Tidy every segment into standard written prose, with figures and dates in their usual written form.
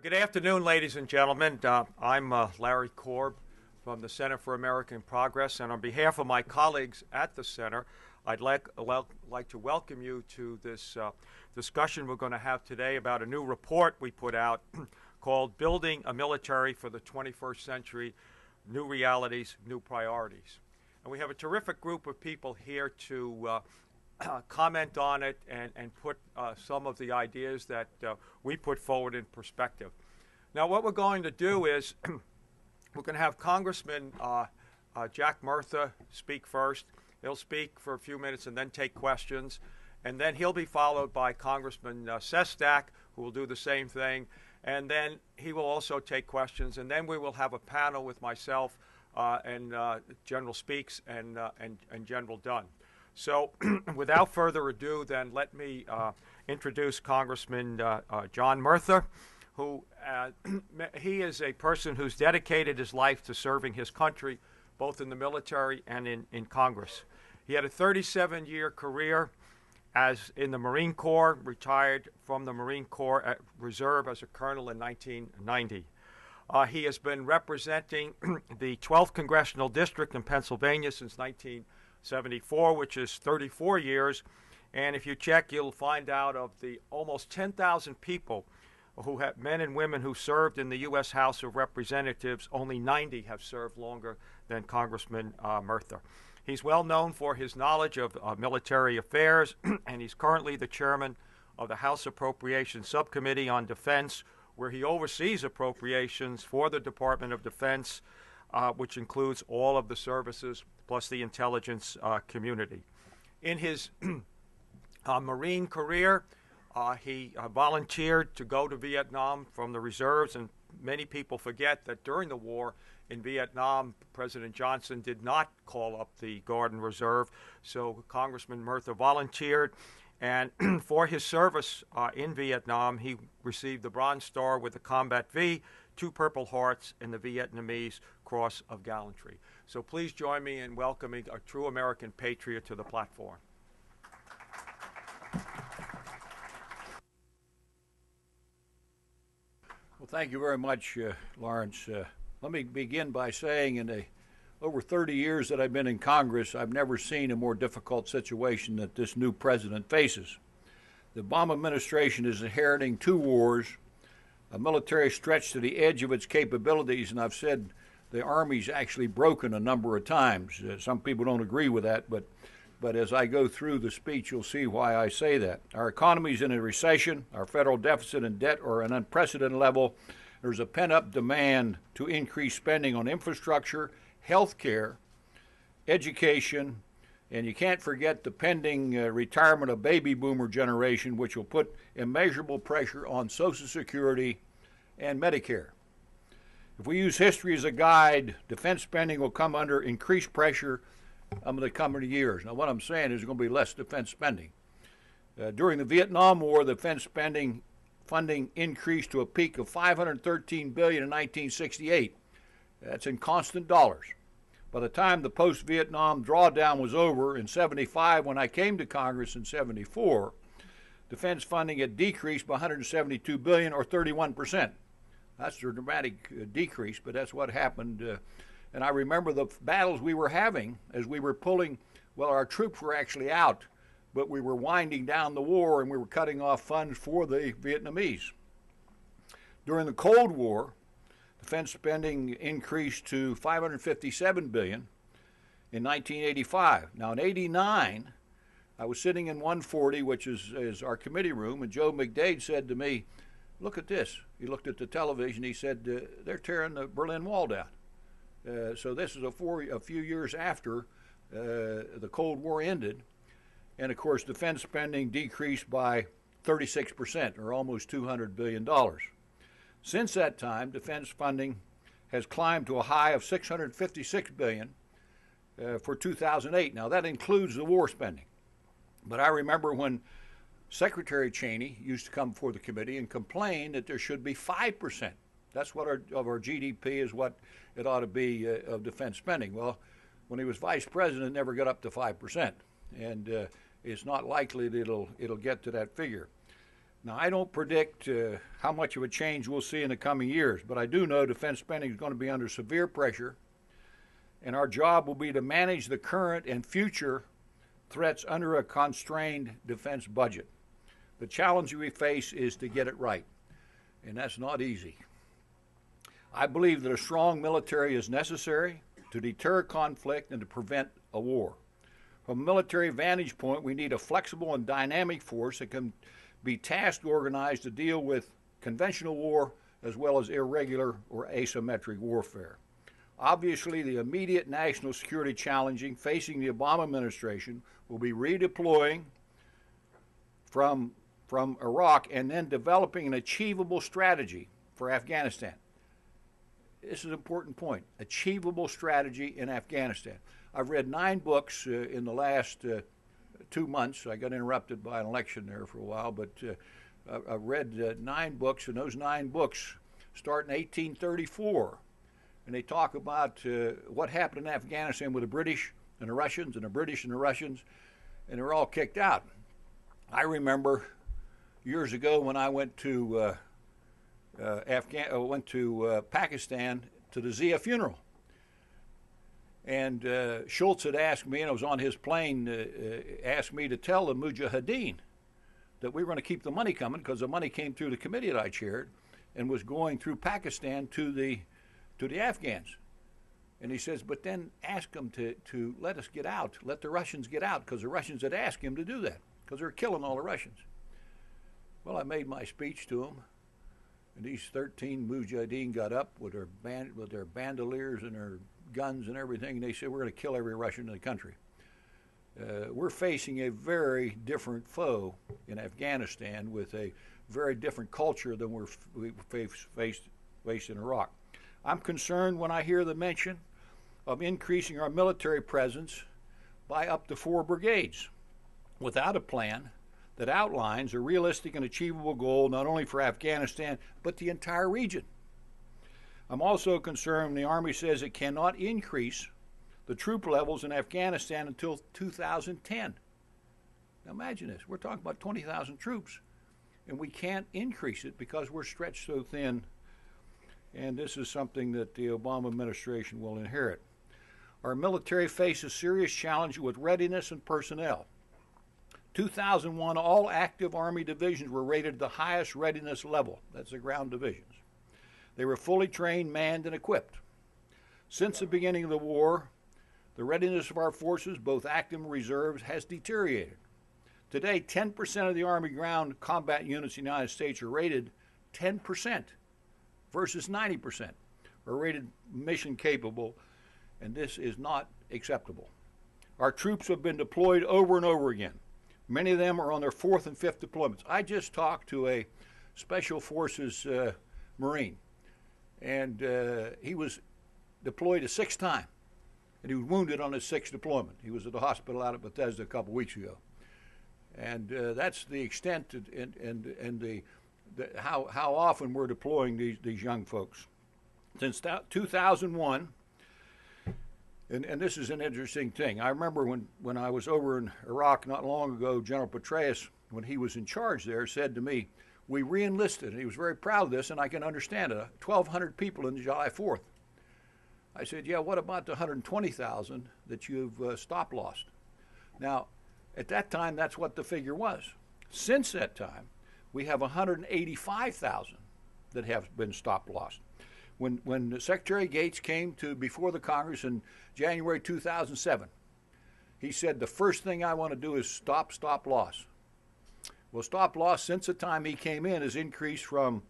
Good afternoon, ladies and gentlemen. I'm Larry Korb from the Center for American Progress, and on behalf of my colleagues at the Center, I'd like to welcome you to this discussion we're going to have today about a new report we put out called Building a Military for the 21st Century, New Realities, New Priorities. And we have a terrific group of people here to comment on it and put some of the ideas that we put forward in perspective. Now, what we're going to do is we're going to have Congressman Jack Murtha speak first. He'll speak for a few minutes and then take questions. And then he'll be followed by Congressman Sestak, who will do the same thing. And then he will also take questions. And then we will have a panel with myself and General Speaks and General Dunn. So without further ado, then let me introduce Congressman John Murtha, who he is a person who's dedicated his life to serving his country, both in the military and in Congress. He had a 37-year career as in the Marine Corps, retired from the Marine Corps Reserve as a colonel in 1990. He has been representing the 12th Congressional District in Pennsylvania since 1974, which is 34 years. And if you check, you'll find out of the almost 10,000 people who have men and women who served in the U.S. House of Representatives, only 90 have served longer than Congressman Murtha. He's well known for his knowledge of military affairs, and he's currently the chairman of the House Appropriations Subcommittee on Defense, where he oversees appropriations for the Department of Defense, which includes all of the services plus the intelligence community. In his Marine career, he volunteered to go to Vietnam from the reserves, and many people forget that during the war in Vietnam, President Johnson did not call up the Guard and Reserve, so Congressman Murtha volunteered, and for his service in Vietnam, he received the Bronze Star with the Combat V, 2 Purple Hearts, and the Vietnamese Cross of Gallantry. So please join me in welcoming a true American patriot to the platform. Well, thank you very much, Lawrence. Let me begin by saying in the over 30 years that I've been in Congress, I've never seen a more difficult situation that this new president faces. The Obama administration is inheriting 2 wars, a military stretched to the edge of its capabilities, and I've said the Army's actually broken a number of times. Some people don't agree with that, but as I go through the speech, you'll see why I say that. Our economy's in a recession. Our federal deficit and debt are at an unprecedented level. There's a pent-up demand to increase spending on infrastructure, health care, education, and you can't forget the pending retirement of baby boomer generation, which will put immeasurable pressure on Social Security and Medicare. If we use history as a guide, defense spending will come under increased pressure in the coming years. Now, what I'm saying is there's going to be less defense spending. During the Vietnam War, the defense funding increased to a peak of $513 billion in 1968. That's in constant dollars. By the time the post-Vietnam drawdown was over in 75, when I came to Congress in 74, defense funding had decreased by $172 billion, or 31%. That's a dramatic decrease, but that's what happened. And I remember the battles we were having as we were pulling, well, our troops were actually out, but we were winding down the war and we were cutting off funds for the Vietnamese. During the Cold War, defense spending increased to $557 billion in 1985. Now in 89, I was sitting in 140, which is our committee room, and Joe McDade said to me, "Look at this." He looked at the television. He said, "They're tearing the Berlin Wall down." So this is a few years after the Cold War ended. And of course, defense spending decreased by 36%, or almost $200 billion. Since that time, defense funding has climbed to a high of $656 billion for 2008. Now, that includes the war spending. But I remember when Secretary Cheney used to come before the committee and complain that there should be 5%. That's what of our GDP is what it ought to be of defense spending. Well, when he was vice president, it never got up to 5%. And it's not likely that it'll get to that figure. Now, I don't predict how much of a change we'll see in the coming years, but I do know defense spending is going to be under severe pressure, and our job will be to manage the current and future threats under a constrained defense budget. The challenge we face is to get it right, and that's not easy. I believe that a strong military is necessary to deter conflict and to prevent a war. From a military vantage point, we need a flexible and dynamic force that can be tasked organized to deal with conventional war as well as irregular or asymmetric warfare. Obviously, the immediate national security challenge facing the Obama administration will be redeploying from Iraq and then developing an achievable strategy for Afghanistan. This is an important point, achievable strategy in Afghanistan. I've read 9 books in the last 2 months. I got interrupted by an election there for a while, but I read 9 books, and those 9 books start in 1834. And they talk about what happened in Afghanistan with the British and the Russians, and the British and the Russians, and they were all kicked out. I remember years ago when I went to Pakistan to the Zia funeral. And Schultz had asked me, and I was on his plane, asked me to tell the Mujahideen that we were going to keep the money coming, because the money came through the committee that I chaired and was going through Pakistan to the Afghans. And he says, but then ask them to let us get out, let the Russians get out, because the Russians had asked him to do that, because they're killing all the Russians. Well, I made my speech to them, and these 13 Mujahideen got up with their bandoliers and their guns and everything, and they said, we're going to kill every Russian in the country. We're facing a very different foe in Afghanistan with a very different culture than we faced in Iraq. I'm concerned when I hear the mention of increasing our military presence by up to 4 brigades without a plan that outlines a realistic and achievable goal not only for Afghanistan but the entire region. I'm also concerned the Army says it cannot increase the troop levels in Afghanistan until 2010. Now imagine this, we're talking about 20,000 troops, and we can't increase it because we're stretched so thin, and this is something that the Obama administration will inherit. Our military faces serious challenges with readiness and personnel. 2001, all active Army divisions were rated the highest readiness level. That's the ground divisions. They were fully trained, manned, and equipped. Since the beginning of the war, the readiness of our forces, both active and reserves, has deteriorated. Today, 10% of the Army ground combat units in the United States are rated 10% versus 90% are rated mission capable, and this is not acceptable. Our troops have been deployed over and over again. Many of them are on their 4th and 5th deployments. I just talked to a Special Forces Marine, and he was deployed a 6th time, and he was wounded on his 6th deployment. He was at the hospital out at Bethesda a couple weeks ago. And that's the extent and how often we're deploying these young folks. Since 2001, and this is an interesting thing. I remember when I was over in Iraq not long ago, General Petraeus, when he was in charge there, said to me, we re-enlisted, and he was very proud of this, and I can understand it, 1,200 people in July 4th. I said, yeah, what about the 120,000 that you've stop-lost? Now, at that time, that's what the figure was. Since that time, we have 185,000 that have been stop-lost. When Secretary Gates came before the Congress in January 2007, he said, the first thing I want to do is stop loss. Well, stop loss since the time he came in has increased from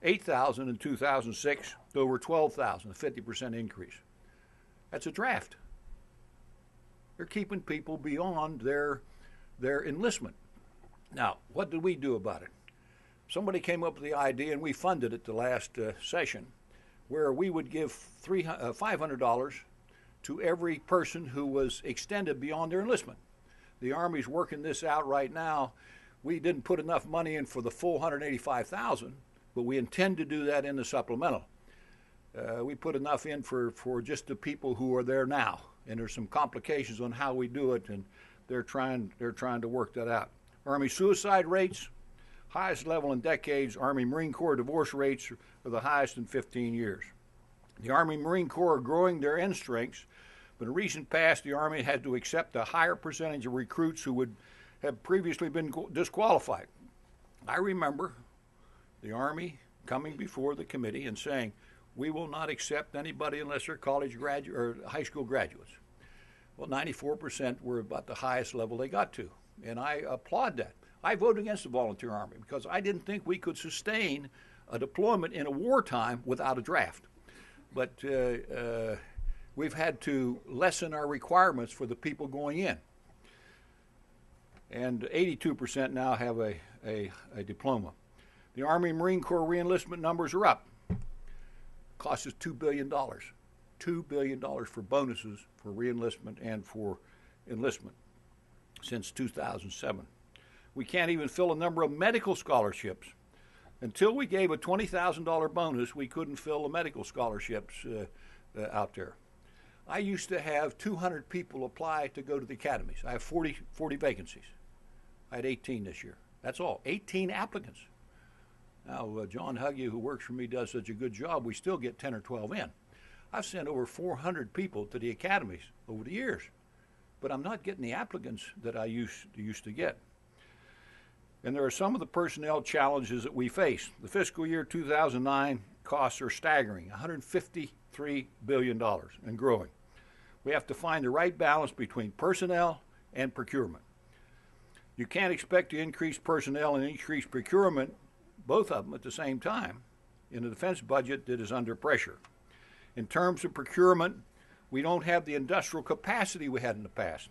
8,000 in 2006 to over 12,000, a 50% increase. That's a draft. They're keeping people beyond their enlistment. Now, what did we do about it? Somebody came up with the idea, and we funded it the last session, where we would give $500 to every person who was extended beyond their enlistment. The Army's working this out right now. We didn't put enough money in for the full 185,000, but we intend to do that in the supplemental. We put enough in for just the people who are there now, and there's some complications on how we do it, and they're trying to work that out. Army suicide rates, highest level in decades. Army Marine Corps divorce rates are the highest in 15 years. The Army Marine Corps are growing their end strengths, but in recent past, the Army had to accept a higher percentage of recruits who would have previously been disqualified. I remember the Army coming before the committee and saying, we will not accept anybody unless they're college graduate or high school graduates. Well, 94% were about the highest level they got to, and I applaud that. I voted against the volunteer Army because I didn't think we could sustain a deployment in a wartime without a draft. But we've had to lessen our requirements for the people going in. And 82% now have a diploma. The Army and Marine Corps reenlistment numbers are up. Cost us $2 billion. $2 billion for bonuses for reenlistment and for enlistment since 2007. We can't even fill a number of medical scholarships. Until we gave a $20,000 bonus, we couldn't fill the medical scholarships out there. I used to have 200 people apply to go to the academies. I have 40 vacancies. I had 18 this year. That's all, 18 applicants. Now, John Huggy, who works for me, does such a good job, we still get 10 or 12 in. I've sent over 400 people to the academies over the years, but I'm not getting the applicants that I used to get. And there are some of the personnel challenges that we face. The fiscal year 2009 costs are staggering, $153 billion and growing. We have to find the right balance between personnel and procurement. You can't expect to increase personnel and increase procurement, both of them at the same time, in a defense budget that is under pressure. In terms of procurement, we don't have the industrial capacity we had in the past.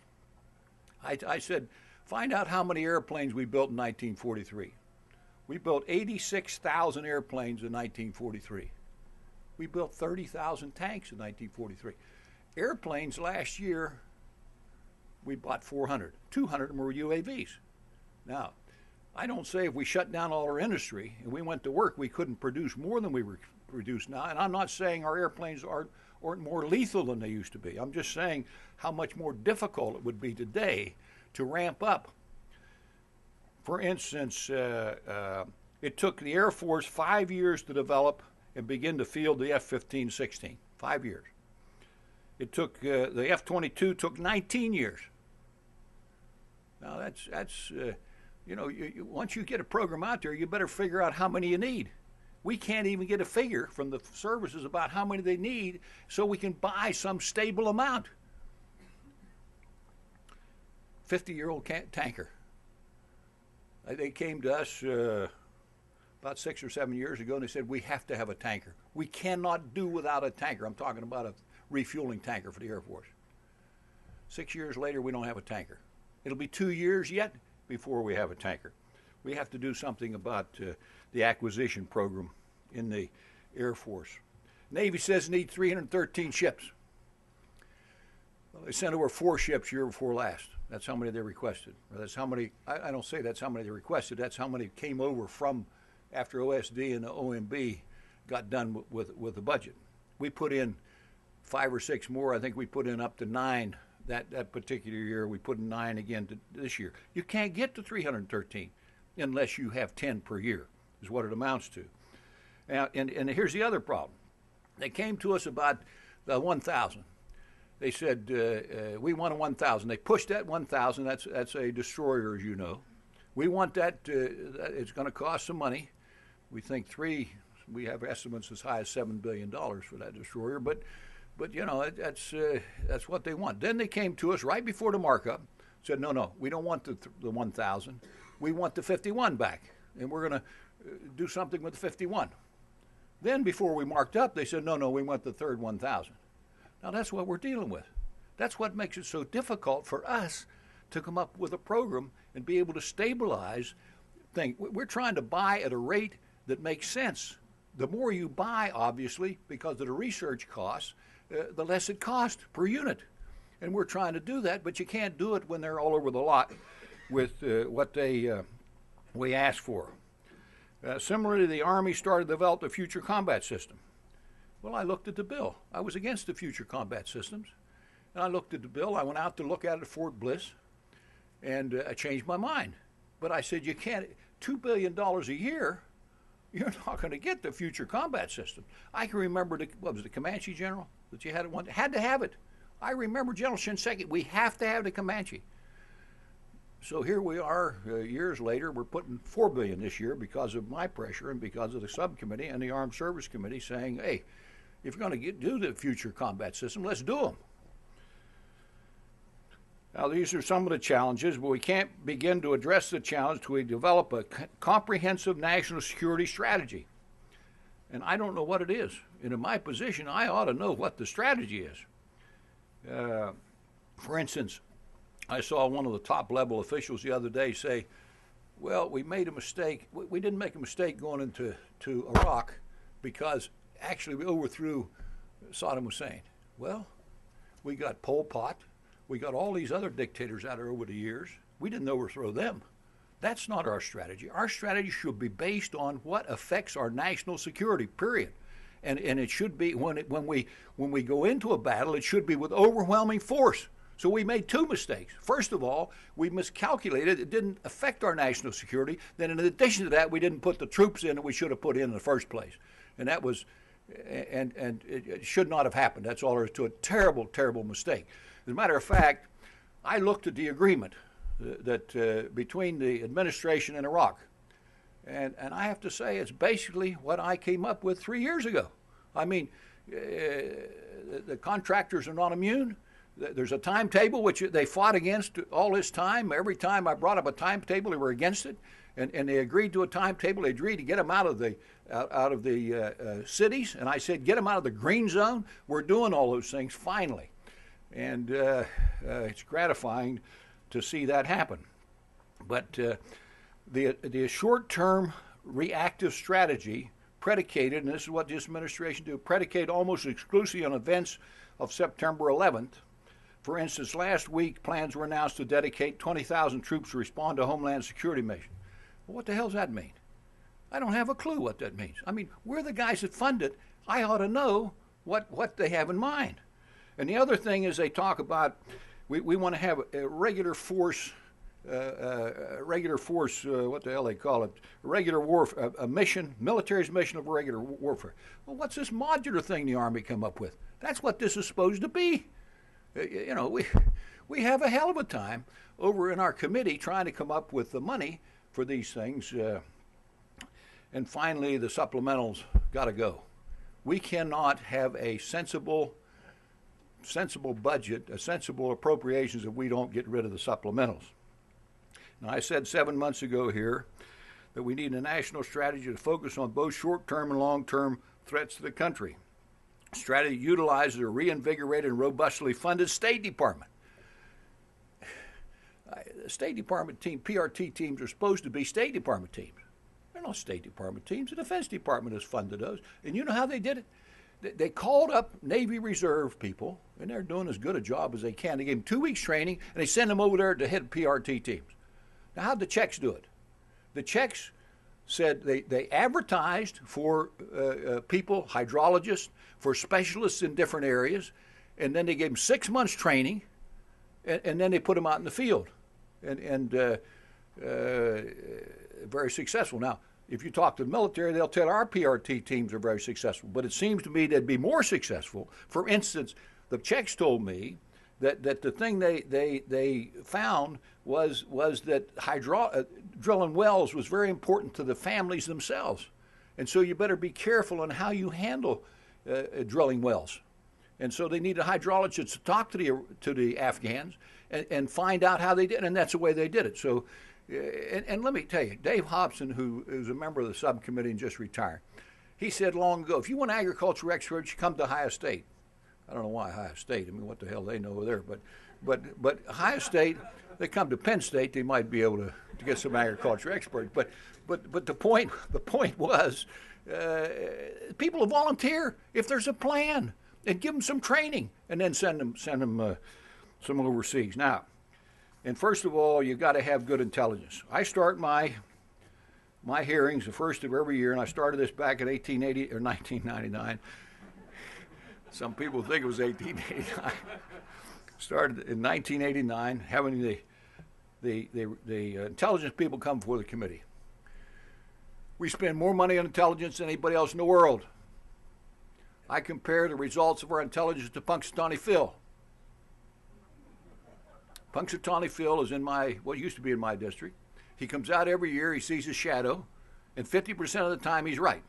I said, find out how many airplanes we built in 1943. We built 86,000 airplanes in 1943. We built 30,000 tanks in 1943. Airplanes last year, we bought 400. 200 of them were UAVs. Now, I don't say if we shut down all our industry and we went to work, we couldn't produce more than we produce now. And I'm not saying our airplanes aren't more lethal than they used to be. I'm just saying how much more difficult it would be today to ramp up. For instance, it took the Air Force 5 years to develop and begin to field the F-15-16. 5 years. It took the F-22 took 19 years. Now that's you know, once you get a program out there, you better figure out how many you need. We can't even get a figure from the services about how many they need so we can buy some stable amount. 50-year-old tanker. They came to us about 6 or 7 years ago and they said, we have to have a tanker. We cannot do without a tanker. I'm talking about a refueling tanker for the Air Force. 6 years later, we don't have a tanker. It'll be 2 years yet before we have a tanker. We have to do something about the acquisition program in the Air Force. Navy says it needs 313 ships. Well, they sent over 4 ships year before last. That's how many they requested. Or that's how many, I don't say that's how many they requested, that's how many came over from after OSD and the OMB got done with the budget. We put in 5 or 6 more. I think we put in up to 9 that particular year. We put in 9 again this year. You can't get to 313 unless you have 10 per year, is what it amounts to. And here's the other problem. They came to us about the 1,000. They said, we want a 1,000. They pushed that 1,000. That's a destroyer, as you know. We want that. It's going to cost some money. We think we have estimates as high as $7 billion for that destroyer. But you know, that's what they want. Then they came to us right before the markup, said, no, we don't want the 1,000. We want the 51 back, and we're going to do something with the 51. Then before we marked up, they said, no, we want the third 1,000. Now that's what we're dealing with. That's what makes it so difficult for us to come up with a program and be able to stabilize things. We're trying to buy at a rate that makes sense. The more you buy, obviously, because of the research costs, the less it costs per unit. And we're trying to do that, but you can't do it when they're all over the lot with what we ask for. Similarly, the Army started to develop the Future Combat System. Well, I looked at the bill. I was against the Future Combat Systems. And I looked at the bill. I went out to look at it at Fort Bliss, and I changed my mind. But I said, you can't. $2 billion a year, you're not going to get the future combat system. I can remember, what was it, the Comanche general that you had at one, had to have it. I remember General Shinseki, we have to have the Comanche. So here we are, years later, we're putting $4 billion this year because of my pressure and because of the subcommittee and the Armed Service Committee saying, hey, if you're going to do the future combat system, let's do them. Now, these are some of the challenges, but we can't begin to address the challenge until we develop a comprehensive national security strategy. And I don't know what it is. And in my position, I ought to know what the strategy is. For instance, I saw one of the top-level officials the other day say, well, we made a mistake. We didn't make a mistake going into Iraq because actually we overthrew Saddam Hussein. Well, we got Pol Pot. We got all these other dictators out there over the years. We didn't overthrow them. That's not our strategy. Our strategy should be based on what affects our national security, period. And it should be, when we go into a battle, it should be with overwhelming force. So we made two mistakes. First of all, we miscalculated. It didn't affect our national security. Then in addition to that, we didn't put the troops in that we should have put in the first place. And that was, and it should not have happened. That's all there is to it. Terrible, terrible mistake. As a matter of fact, I looked at the agreement that between the administration and Iraq. And I have to say, it's basically what I came up with 3 years ago. I mean, the contractors are not immune. There's a timetable which they fought against all this time. Every time I brought up a timetable, they were against it, and they agreed to a timetable. They agreed to get them out of the cities, and I said, get them out of the green zone. We're doing all those things finally, and it's gratifying to see that happen. But the short-term reactive strategy predicated, and this is what this administration do, predicated almost exclusively on events of September 11th. For instance, last week, plans were announced to dedicate 20,000 troops to respond to Homeland Security mission. Well, what the hell does that mean? I don't have a clue what that means. I mean, we're the guys that fund it. I ought to know what they have in mind. And the other thing is they talk about, we want to have a regular force, what the hell they call it, regular warfare, a mission, military's mission of regular warfare. Well, what's this modular thing the Army come up with? That's what this is supposed to be. You know, we have a hell of a time over in our committee trying to come up with the money for these things. And finally, the supplementals got to go. We cannot have a sensible budget, a sensible appropriations if we don't get rid of the supplementals. Now, I said 7 months ago here that we need a national strategy to focus on both short-term and long-term threats to the country. Strategy utilizes a reinvigorated and robustly funded State Department. The State Department team, PRT teams, are supposed to be State Department teams. They're not State Department teams. The Defense Department has funded those. And you know how they did it? They called up Navy Reserve people, and they're doing as good a job as they can. They gave them 2 weeks training, and they send them over there to head PRT teams. Now, how'd the Czechs do it? The Czechs said they advertised for people, hydrologists, for specialists in different areas, and then they gave them 6 months training, and then they put them out in the field, and very successful. Now, if you talk to the military, they'll tell our PRT teams are very successful, but it seems to me they'd be more successful. For instance, the Czechs told me that the thing they found was that drilling wells was very important to the families themselves, and so you better be careful on how you handle drilling wells. And so they needed hydrologists to talk to the Afghans and find out how they did, and that's the way they did it. So, and let me tell you, Dave Hobson, who is a member of the subcommittee and just retired, he said long ago, if you want agriculture experts, you come to Ohio State. I don't know why Ohio State. I mean, what the hell they know over there? But Ohio State, they come to Penn State, they might be able to get some agriculture experts. But the point was, people will volunteer if there's a plan, and give them some training, and then send them some overseas. Now, and first of all, you got to have good intelligence. I start my hearings the first of every year, and I started this back in 1880 or 1999. Some people think it was 1889. Started in 1989, having the intelligence people come before the committee. We spend more money on intelligence than anybody else in the world. I compare the results of our intelligence to Punxsutawney Phil. Punxsutawney Phil is in what used to be in my district. He comes out every year, he sees his shadow, and 50% of the time he's right.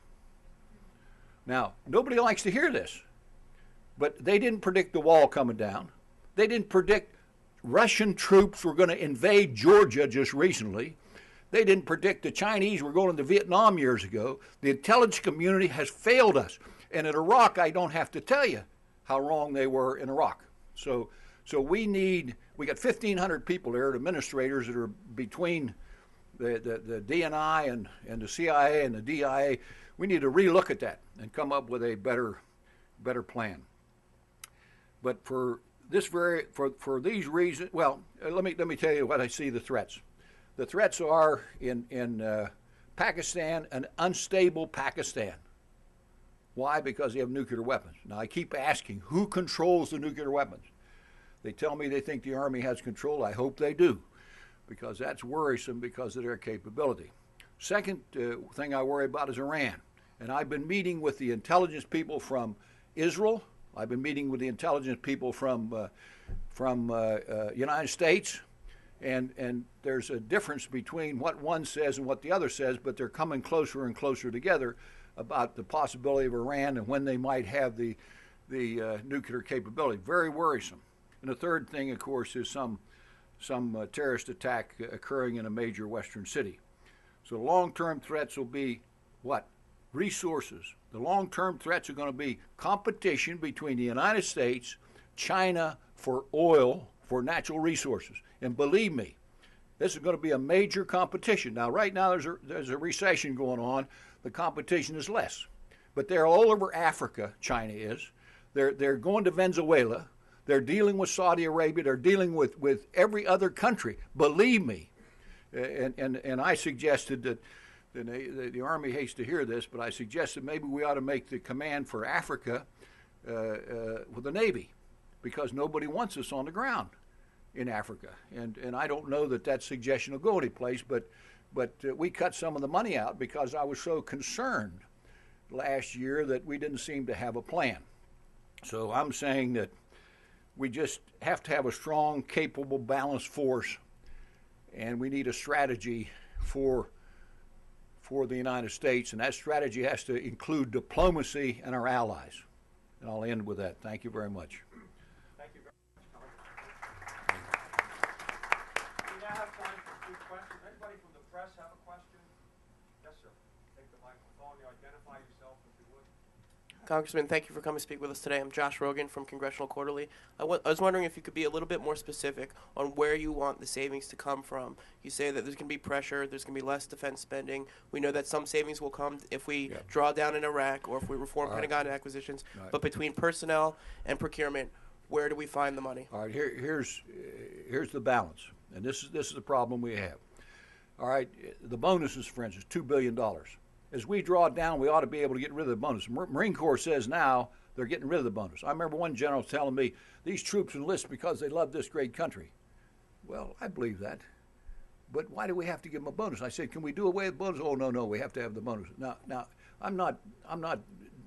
Now, nobody likes to hear this, but they didn't predict the wall coming down. They didn't predict Russian troops were going to invade Georgia just recently. They didn't predict the Chinese were going into Vietnam years ago. The intelligence community has failed us. And in Iraq, I don't have to tell you how wrong they were in Iraq. So we got 1,500 people there, administrators that are between the DNI and the CIA and the DIA. We need to relook at that and come up with a better plan. But for these reasons, well, let me tell you what I see the threats. The threats are in Pakistan, an unstable Pakistan. Why? Because they have nuclear weapons. Now, I keep asking, who controls the nuclear weapons? They tell me they think the Army has control. I hope they do, because that's worrisome because of their capability. Second thing I worry about is Iran. And I've been meeting with the intelligence people from Israel. I've been meeting with the intelligence people from United States. And there's a difference between what one says and what the other says, but they're coming closer and closer together about the possibility of Iran and when they might have the nuclear capability. Very worrisome. And the third thing, of course, is some terrorist attack occurring in a major Western city. So long-term threats will be what? Resources. The long-term threats are going to be competition between the United States, China for oil, for natural resources. And believe me, this is going to be a major competition. Now, right now, there's a recession going on. The competition is less. But they're all over Africa, China is. They're going to Venezuela. They're dealing with Saudi Arabia. They're dealing with every other country. Believe me. And I suggested that the Army hates to hear this, but I suggested maybe we ought to make the command for Africa with the Navy, because nobody wants us on the ground in Africa. And I don't know that suggestion will go anyplace, but we cut some of the money out because I was so concerned last year that we didn't seem to have a plan. So I'm saying that we just have to have a strong, capable, balanced force, and we need a strategy for the United States, and that strategy has to include diplomacy and our allies. And I'll end with that. Thank you very much. Thank you very much, We now have time for 2 questions. Anybody from the press have a question? Yes, sir. Take the microphone. You identify yourself if you would. Congressman, thank you for coming to speak with us today. I'm Josh Rogan from Congressional Quarterly. I was wondering if you could be a little bit more specific on where you want the savings to come from. You say that there's going to be pressure, there's going to be less defense spending. We know that some savings will come if we draw down in Iraq or if we reform Pentagon acquisitions. Right. But between personnel and procurement, where do we find the money? All right, here's the balance, and this is the problem we have. All right, the bonuses, for instance, $2 billion. As we draw it down, we ought to be able to get rid of the bonus. Marine Corps says now they're getting rid of the bonus. I remember one general telling me, these troops enlist because they love this great country. Well, I believe that. But why do we have to give them a bonus? I said, can we do away with the bonus? Oh, no, we have to have the bonus. Now, I'm not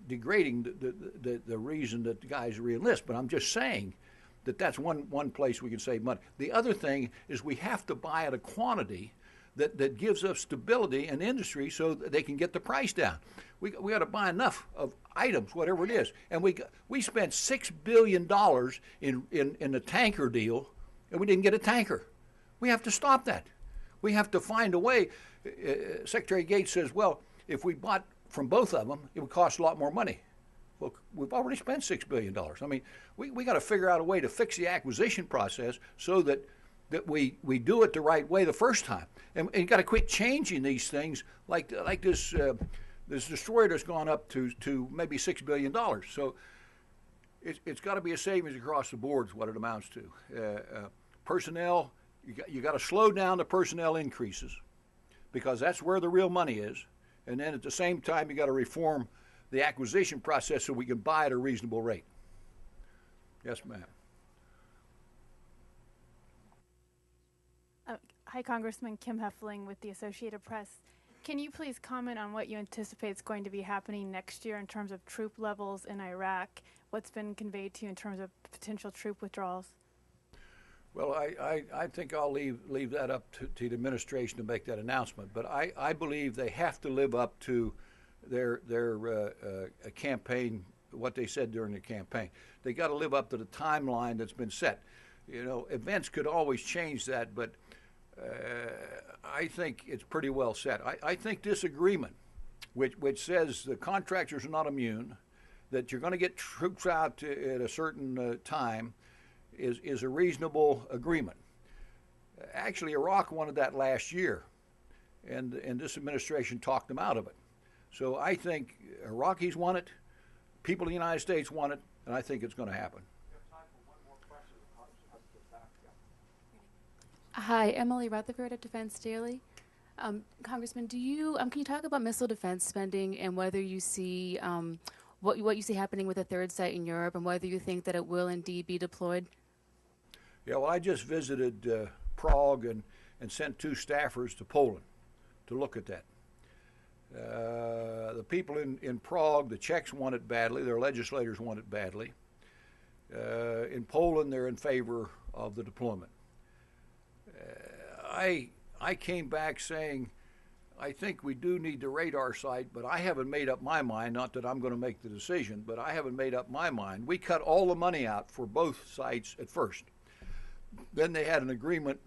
degrading the reason that the guys re-enlist, but I'm just saying that that's one place we can save money. The other thing is we have to buy at a quantity that gives us stability in industry so that they can get the price down. We got to buy enough of items, whatever it is. And we spent $6 billion in the tanker deal, and we didn't get a tanker. We have to stop that. We have to find a way. Secretary Gates says, well, if we bought from both of them, it would cost a lot more money. Well, we've already spent $6 billion. I mean, we got to figure out a way to fix the acquisition process so that we do it the right way the first time. And you got to quit changing these things like this destroyer that's gone up to maybe $6 billion. So it's got to be a savings across the board is what it amounts to. Personnel, you got to slow down the personnel increases because that's where the real money is. And then at the same time, you got to reform the acquisition process so we can buy at a reasonable rate. Yes, ma'am. Hi, Congressman Kim Heffling with the Associated Press. Can you please comment on what you anticipate is going to be happening next year in terms of troop levels in Iraq? What's been conveyed to you in terms of potential troop withdrawals? Well, I think I'll leave that up to the administration to make that announcement. But I believe they have to live up to their campaign, what they said during the campaign. They got to live up to the timeline that's been set. You know, events could always change that, but I think it's pretty well set. I think this agreement, which says the contractors are not immune, that you're going to get troops out at a certain time, is a reasonable agreement. Actually, Iraq wanted that last year, and this administration talked them out of it. So I think Iraqis want it, people in the United States want it, and I think it's going to happen. Hi, Emily Rutherford at Defense Daily. Congressman, can you talk about missile defense spending and whether you see what you see happening with a third site in Europe and whether you think that it will indeed be deployed? Yeah, well, I just visited Prague and sent 2 staffers to Poland to look at that. The people in Prague, the Czechs want it badly, their legislators want it badly. In Poland, they're in favor of the deployment. I came back saying, I think we do need the radar site, but I haven't made up my mind, not that I'm going to make the decision, but I haven't made up my mind. We cut all the money out for both sites at first. Then they had an agreement,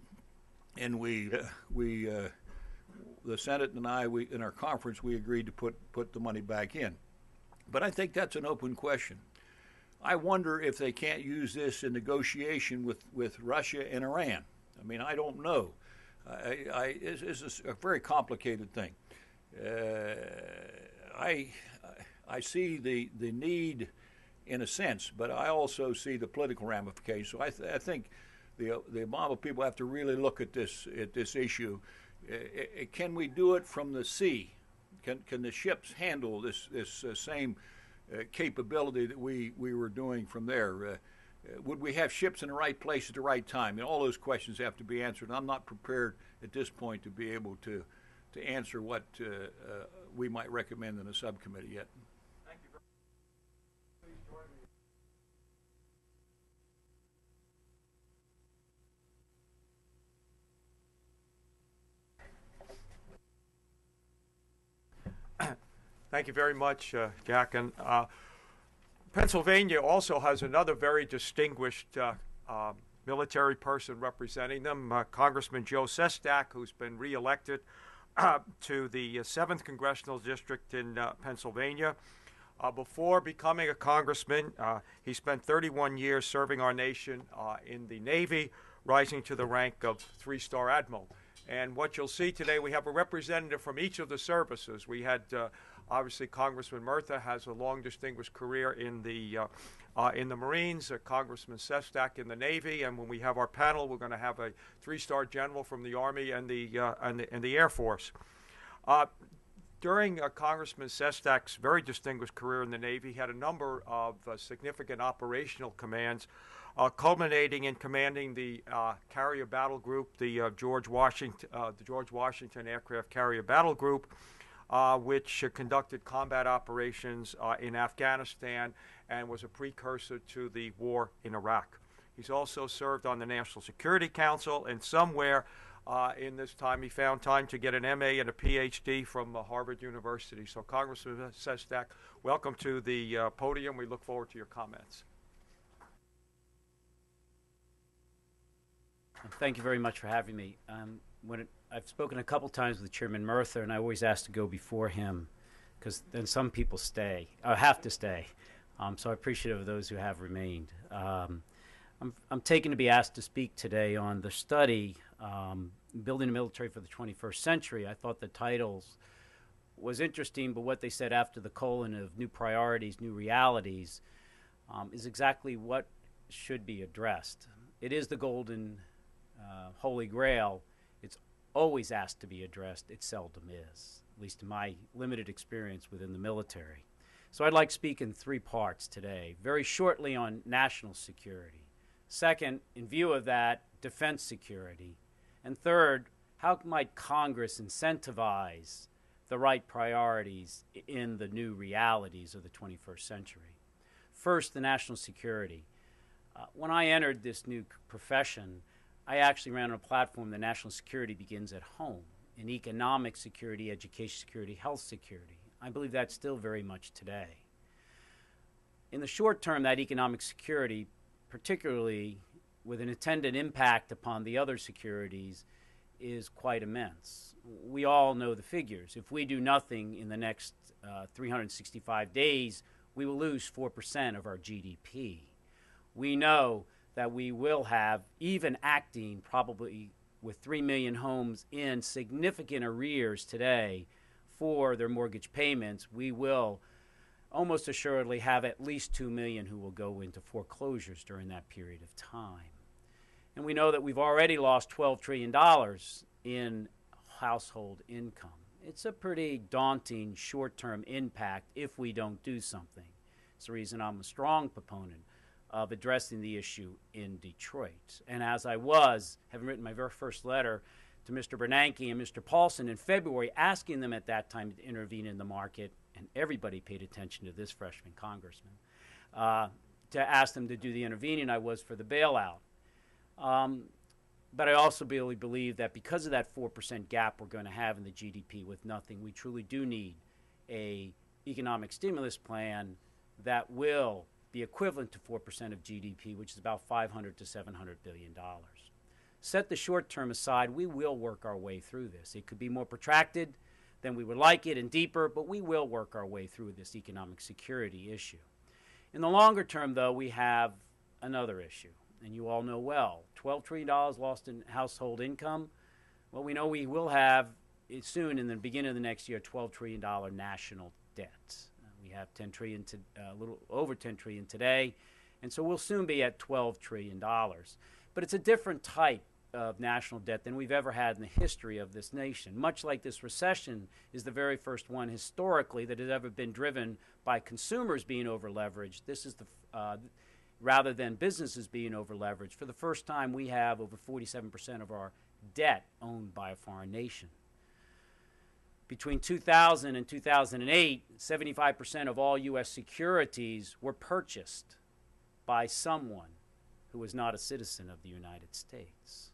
and the Senate and I, in our conference, we agreed to put the money back in. But I think that's an open question. I wonder if they can't use this in negotiation with Russia and Iran. I mean, I don't know. It's a very complicated thing. I see the need in a sense, but I also see the political ramifications. So I think the Obama people have to really look at this issue. Can we do it from the sea? Can the ships handle this same capability that we were doing from there? Would we have ships in the right place at the right time? And all those questions have to be answered. I'm not prepared at this point to be able to answer what we might recommend in a subcommittee yet. Thank you very much. Please join me. Thank you very much, Jack. And Pennsylvania also has another very distinguished military person representing them, Congressman Joe Sestak, who's been reelected to the 7th Congressional District in Pennsylvania. Before becoming a congressman, he spent 31 years serving our nation in the Navy, rising to the rank of 3-star Admiral. And what you'll see today, we have a representative from each of the services. We had obviously Congressman Murtha has a long, distinguished career in the Marines. Congressman Sestak in the Navy, and when we have our panel, we're going to have a 3-star general from the Army and the Air Force. During Congressman Sestak's very distinguished career in the Navy, he had a number of significant operational commands, culminating in commanding the Carrier Battle Group, the George Washington Aircraft Carrier Battle Group, which conducted combat operations in Afghanistan and was a precursor to the war in Iraq. He's also served on the National Security Council, and somewhere in this time he found time to get an MA and a PhD from Harvard University. So Congressman Sestak, welcome to the podium. We look forward to your comments. Thank you very much for having me. I've spoken a couple times with Chairman Murtha, and I always ask to go before him, because then some people have to stay. So I appreciate of those who have remained. I'm taken to be asked to speak today on the study, Building a Military for the 21st Century. I thought the titles was interesting, but what they said after the colon of new priorities, new realities, is exactly what should be addressed. It is the golden holy grail. It's always asked to be addressed. It seldom is, at least in my limited experience within the military. So I'd like to speak in 3 parts today. Very shortly on national security. Second, in view of that, defense security. And third, how might Congress incentivize the right priorities in the new realities of the 21st century. First, the national security. When I entered this new profession, I actually ran on a platform that national security begins at home, in economic security, education security, health security. I believe that's still very much today. In the short term, that economic security, particularly with an attendant impact upon the other securities, is quite immense. We all know the figures. If we do nothing in the next 365 days, we will lose 4% of our GDP. We know that we will have, even acting probably with 3 million homes in significant arrears today for their mortgage payments, we will almost assuredly have at least 2 million who will go into foreclosures during that period of time. And we know that we've already lost $12 trillion in household income. It's a pretty daunting short-term impact if we don't do something. It's the reason I'm a strong proponent of addressing the issue in Detroit. And as I was, having written my very first letter to Mr. Bernanke and Mr. Paulson in February, asking them at that time to intervene in the market, and everybody paid attention to this freshman congressman, to ask them to do the intervening, I was for the bailout. But I also really believe that because of that 4% gap we're going to have in the GDP with nothing, we truly do need an economic stimulus plan that will be equivalent to 4% of GDP, which is about $500 to $700 billion. Set the short term aside, we will work our way through this. It could be more protracted than we would like it and deeper, but we will work our way through this economic security issue. In the longer term, though, we have another issue, and you all know well, $12 trillion lost in household income. Well, we know we will have soon, in the beginning of the next year, $12 trillion national debt. We have a little over 10 trillion today, and so we'll soon be at $12 trillion. But it's a different type of national debt than we've ever had in the history of this nation. Much like this recession is the very first one historically that has ever been driven by consumers being over-leveraged. This is rather than businesses being over-leveraged. For the first time, we have over 47% of our debt owned by a foreign nation. Between 2000 and 2008, 75% of all U.S. securities were purchased by someone who was not a citizen of the United States.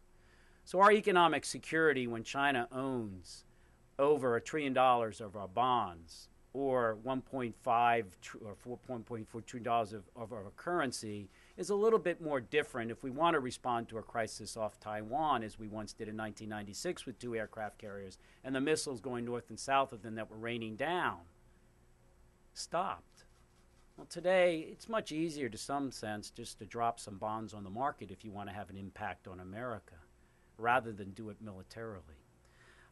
So our economic security, when China owns over $1 trillion of our bonds, or 1.5 or 4.4 trillion dollars of our currency, is a little bit more different if we want to respond to a crisis off Taiwan, as we once did in 1996 with 2 aircraft carriers, and the missiles going north and south of them that were raining down stopped. Well, today, it's much easier to some sense just to drop some bonds on the market if you want to have an impact on America, rather than do it militarily.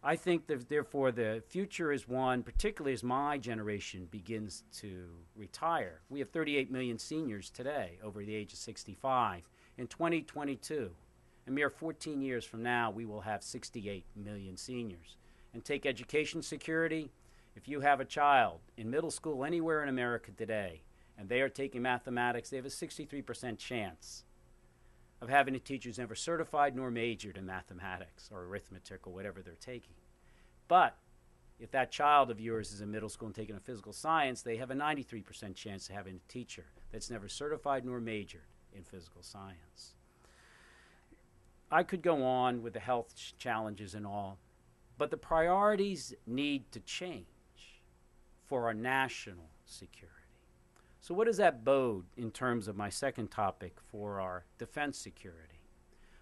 I think that, therefore, the future is one, particularly as my generation begins to retire. We have 38 million seniors today over the age of 65. In 2022, a mere 14 years from now, we will have 68 million seniors. And take education security. If you have a child in middle school anywhere in America today, and they are taking mathematics, they have a 63% chance of having a teacher who's never certified nor majored in mathematics or arithmetic or whatever they're taking. But if that child of yours is in middle school and taking a physical science, they have a 93% chance of having a teacher that's never certified nor majored in physical science. I could go on with the health challenges and all, but the priorities need to change for our national security. So what does that bode in terms of my second topic for our defense security?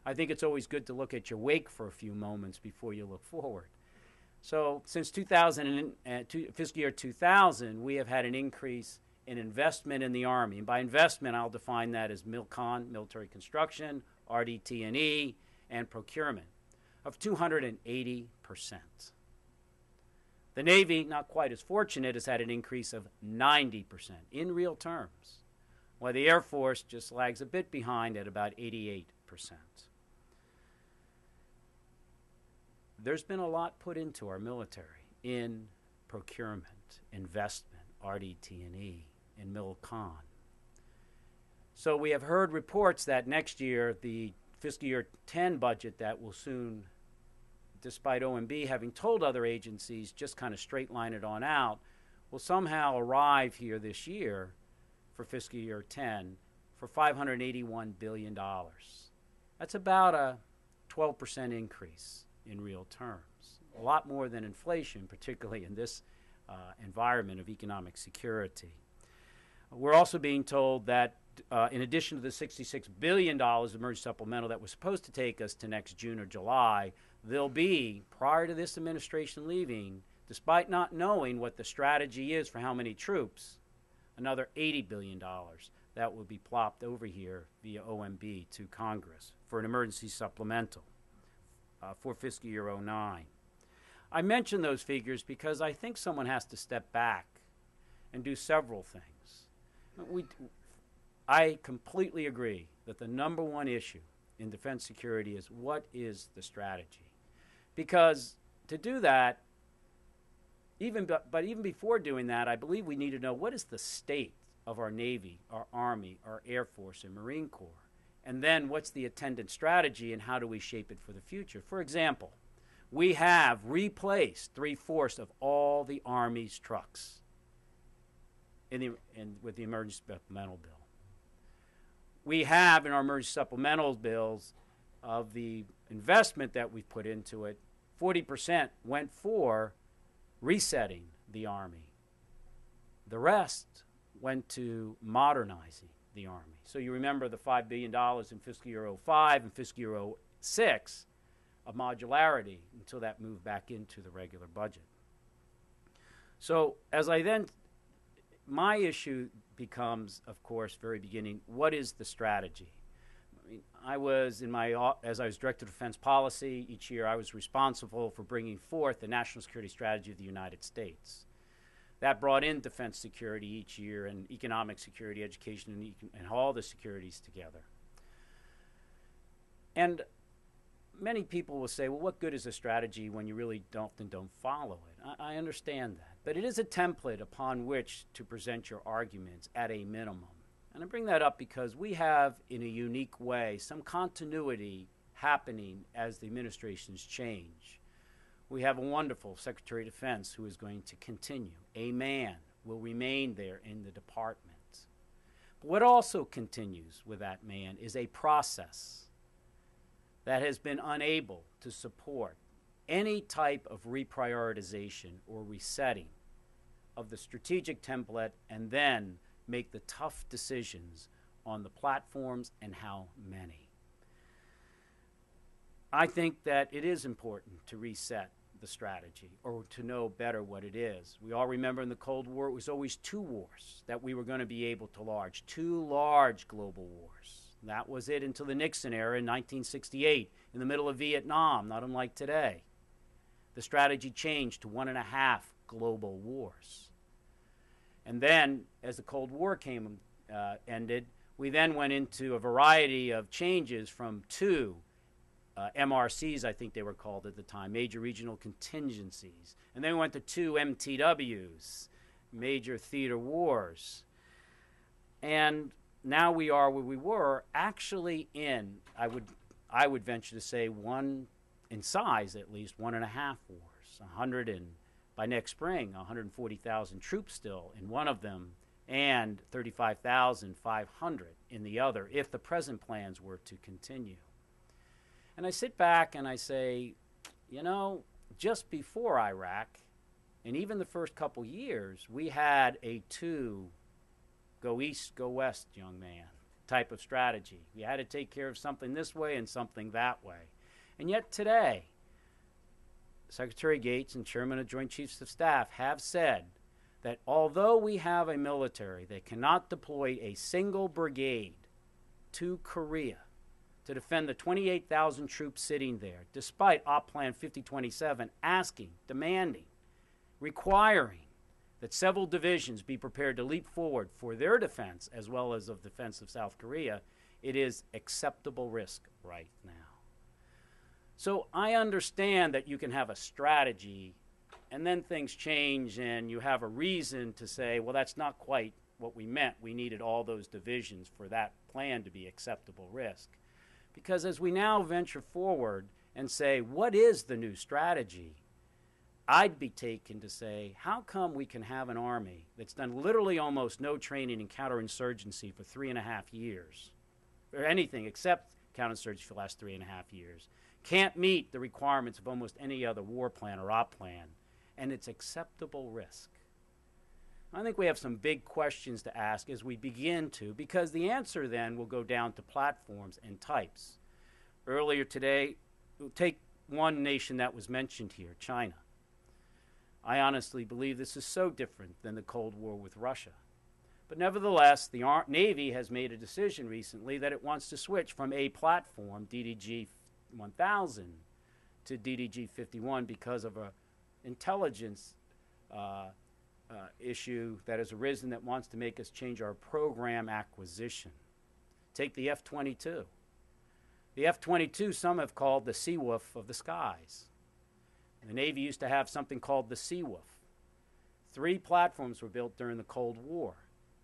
I think it's always good to look at your wake for a few moments before you look forward. So since fiscal year 2000, we have had an increase in investment in the Army. And by investment, I'll define that as MILCON, military construction, RDT&E, and procurement, of 280%. The Navy, not quite as fortunate, has had an increase of 90% in real terms, while the Air Force just lags a bit behind at about 88%. There's been a lot put into our military in procurement, investment, RDT&E, and MILCON. So we have heard reports that next year, the fiscal year 10 budget that will soon despite OMB having told other agencies just kind of straight line it on out, will somehow arrive here this year for fiscal year 10 for $581 billion. That's about a 12% increase in real terms, a lot more than inflation, particularly in this environment of economic security. We're also being told that in addition to the $66 billion of emergency supplemental that was supposed to take us to next June or July, there'll be, prior to this administration leaving, despite not knowing what the strategy is for how many troops, another $80 billion that will be plopped over here via OMB to Congress for an emergency supplemental for fiscal year 09. I mention those figures because I think someone has to step back and do several things. I completely agree that the number one issue in defense security is what is the strategy? Because to do that, even before doing that, I believe we need to know what is the state of our Navy, our Army, our Air Force, and Marine Corps, and then what's the attendant strategy and how do we shape it for the future? For example, we have replaced 3/4 of all the Army's trucks with the emergency supplemental bill. We have in our emergency supplemental bills of the investment that we've put into it, 40% went for resetting the Army. The rest went to modernizing the Army. So you remember the $5 billion in fiscal year 05 and fiscal year 06 of modularity until that moved back into the regular budget. So as I then, my issue becomes, of course, very beginning, what is the strategy? I mean, as I was Director of Defense Policy, each year I was responsible for bringing forth the National Security Strategy of the United States. That brought in defense security each year and economic security, education, and all the securities together. And many people will say, well, what good is a strategy when you really don't follow it? I understand that. But it is a template upon which to present your arguments at a minimum. And I bring that up because we have, in a unique way, some continuity happening as the administrations change. We have a wonderful Secretary of Defense who is going to continue. A man will remain there in the department. But what also continues with that man is a process that has been unable to support any type of reprioritization or resetting of the strategic template and then make the tough decisions on the platforms and how many. I think that it is important to reset the strategy or to know better what it is. We all remember in the Cold War it was always two wars that we were going to be able to launch, two large global wars. That was it until the Nixon era in 1968 in the middle of Vietnam, not unlike today. The strategy changed to 1.5 global wars. And then, as the Cold War ended, we then went into a variety of changes from two MRCs, I think they were called at the time, major regional contingencies. And then we went to two MTWs, major theater wars. And now we are where we were, actually in, I would venture to say, one, in size at least, 1.5 wars. By next spring, 140,000 troops still in one of them, and 35,500 in the other, if the present plans were to continue. And I sit back and I say, you know, just before Iraq, and even the first couple years, we had a two go east, go west, young man type of strategy. We had to take care of something this way and something that way. And yet today, Secretary Gates and Chairman of Joint Chiefs of Staff have said that although we have a military that cannot deploy a single brigade to Korea to defend the 28,000 troops sitting there, despite Op Plan 5027 asking, demanding, requiring that several divisions be prepared to leap forward for their defense as well as of defense of South Korea, it is acceptable risk right now. So I understand that you can have a strategy and then things change and you have a reason to say, well, that's not quite what we meant. We needed all those divisions for that plan to be acceptable risk. Because as we now venture forward and say, what is the new strategy? I'd be taken to say, how come we can have an army that's done literally almost no training in counterinsurgency for 3.5 years, or anything except counterinsurgency for the last 3.5 years, can't meet the requirements of almost any other war plan or op plan, and it's acceptable risk? I think we have some big questions to ask as we begin to, because the answer then will go down to platforms and types. Earlier today, we'll take one nation that was mentioned here, China. I honestly believe this is so different than the Cold War with Russia. But nevertheless, the Navy has made a decision recently that it wants to switch from a platform, DDG 1000, to DDG 51 because of an intelligence issue that has arisen that wants to make us change our program acquisition. Take the F-22. The F-22 some have called the Seawolf of the skies. The Navy used to have something called the Seawolf. 3 platforms were built during the Cold War.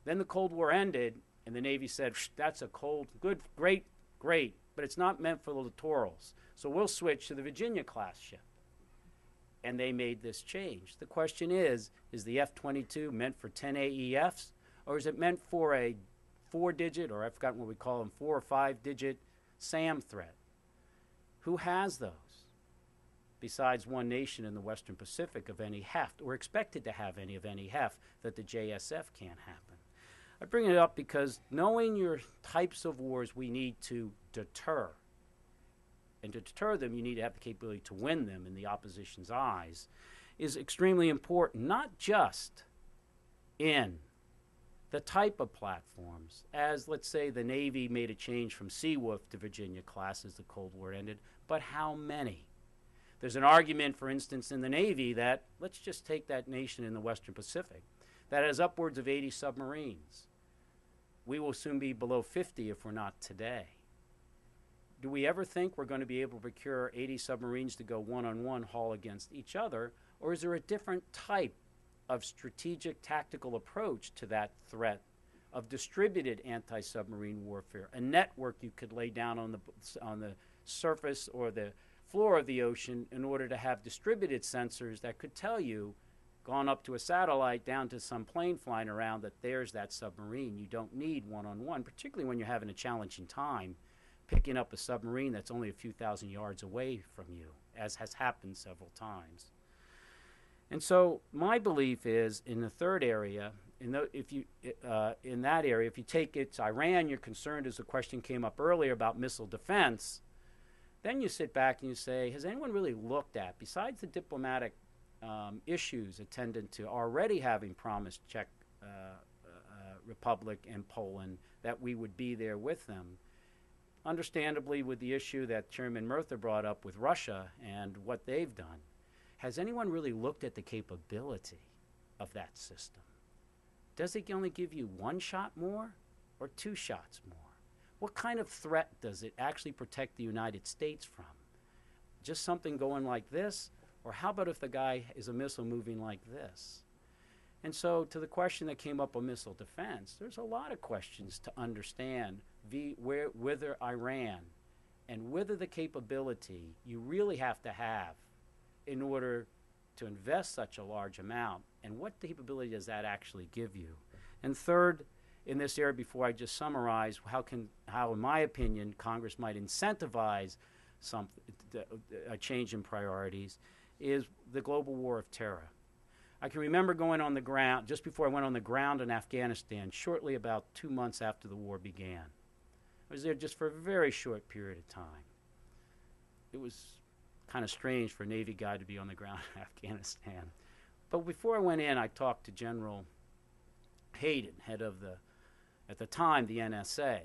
Then the Cold War ended, and the Navy said, that's a great, but it's not meant for the littorals. So we'll switch to the Virginia-class ship. And they made this change. The question is the F-22 meant for 10 AEFs, or is it meant for a 4-digit, or I've forgotten what we call them, 4 or 5-digit SAM threat? Who has those? Besides one nation in the Western Pacific of any heft, or expected to have any of any heft, that the JSF can't happen. I bring it up because knowing your types of wars we need to deter, and to deter them you need to have the capability to win them in the opposition's eyes, is extremely important, not just in the type of platforms, as let's say the Navy made a change from Seawolf to Virginia class as the Cold War ended, but how many? There's an argument, for instance, in the Navy that, let's just take that nation in the Western Pacific, that has upwards of 80 submarines. We will soon be below 50 if we're not today. Do we ever think we're going to be able to procure 80 submarines to go one-on-one haul against each other, or is there a different type of strategic tactical approach to that threat of distributed anti-submarine warfare, a network you could lay down on the surface or the floor of the ocean in order to have distributed sensors that could tell you, gone up to a satellite down to some plane flying around, that there's that submarine. You don't need one-on-one, particularly when you're having a challenging time picking up a submarine that's only a few thousand yards away from you, as has happened several times. And so my belief is in the third area, in that area, if you take it's Iran, you're concerned, as the question came up earlier about missile defense, then you sit back and you say, has anyone really looked at, besides the diplomatic issues attendant to already having promised Czech Republic and Poland that we would be there with them, understandably with the issue that Chairman Murtha brought up with Russia and what they've done, has anyone really looked at the capability of that system? Does it only give you 1 shot more or 2 shots more? What kind of threat does it actually protect the United States from? Just something going like this? Or how about if the guy is a missile moving like this? And so to the question that came up on missile defense, there's a lot of questions to understand whether Iran and whether the capability you really have to have in order to invest such a large amount, and what capability does that actually give you? And third, in this area, before I just summarize how in my opinion Congress might incentivize a change in priorities, is the global war of terror. I can remember going on the ground, just before I went on the ground in Afghanistan, shortly about 2 months after the war began. I was there just for a very short period of time. It was kind of strange for a Navy guy to be on the ground in Afghanistan. But before I went in, I talked to General Hayden, head of at the time, the NSA.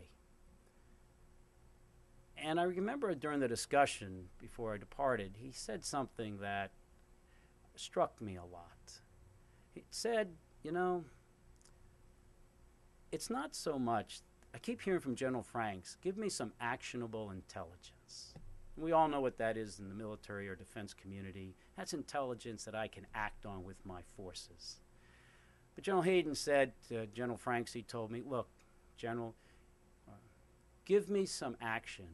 And I remember during the discussion before I departed, he said something that struck me a lot. He said, it's not so much, I keep hearing from General Franks, give me some actionable intelligence. We all know what that is in the military or defense community. That's intelligence that I can act on with my forces. But General Hayden said to General Franks, he told me, look, General, give me some action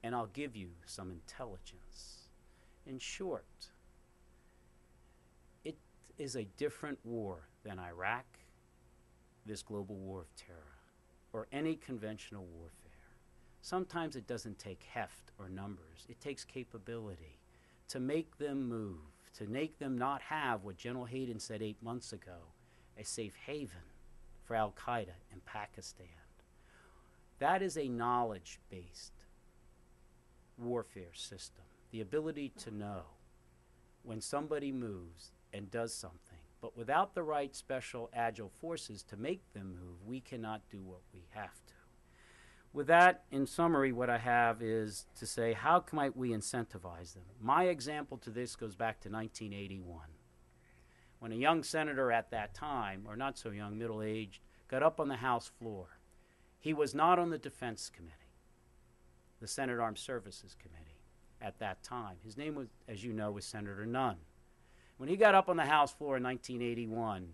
and I'll give you some intelligence. In short, it is a different war than Iraq, this global war of terror, or any conventional warfare. Sometimes it doesn't take heft or numbers. It takes capability to make them move, to make them not have what General Hayden said 8 months ago, a safe haven for al-Qaeda in Pakistan. That is a knowledge-based warfare system. The ability to know when somebody moves and does something. But without the right special agile forces to make them move, we cannot do what we have to. With that, in summary, what I have is to say, how might we incentivize them? My example to this goes back to 1981, when a young senator at that time, or not so young, middle-aged, got up on the House floor. He was not on the Defense Committee, the Senate Armed Services Committee at that time. His name was, as you know, was Senator Nunn. When he got up on the House floor in 1981,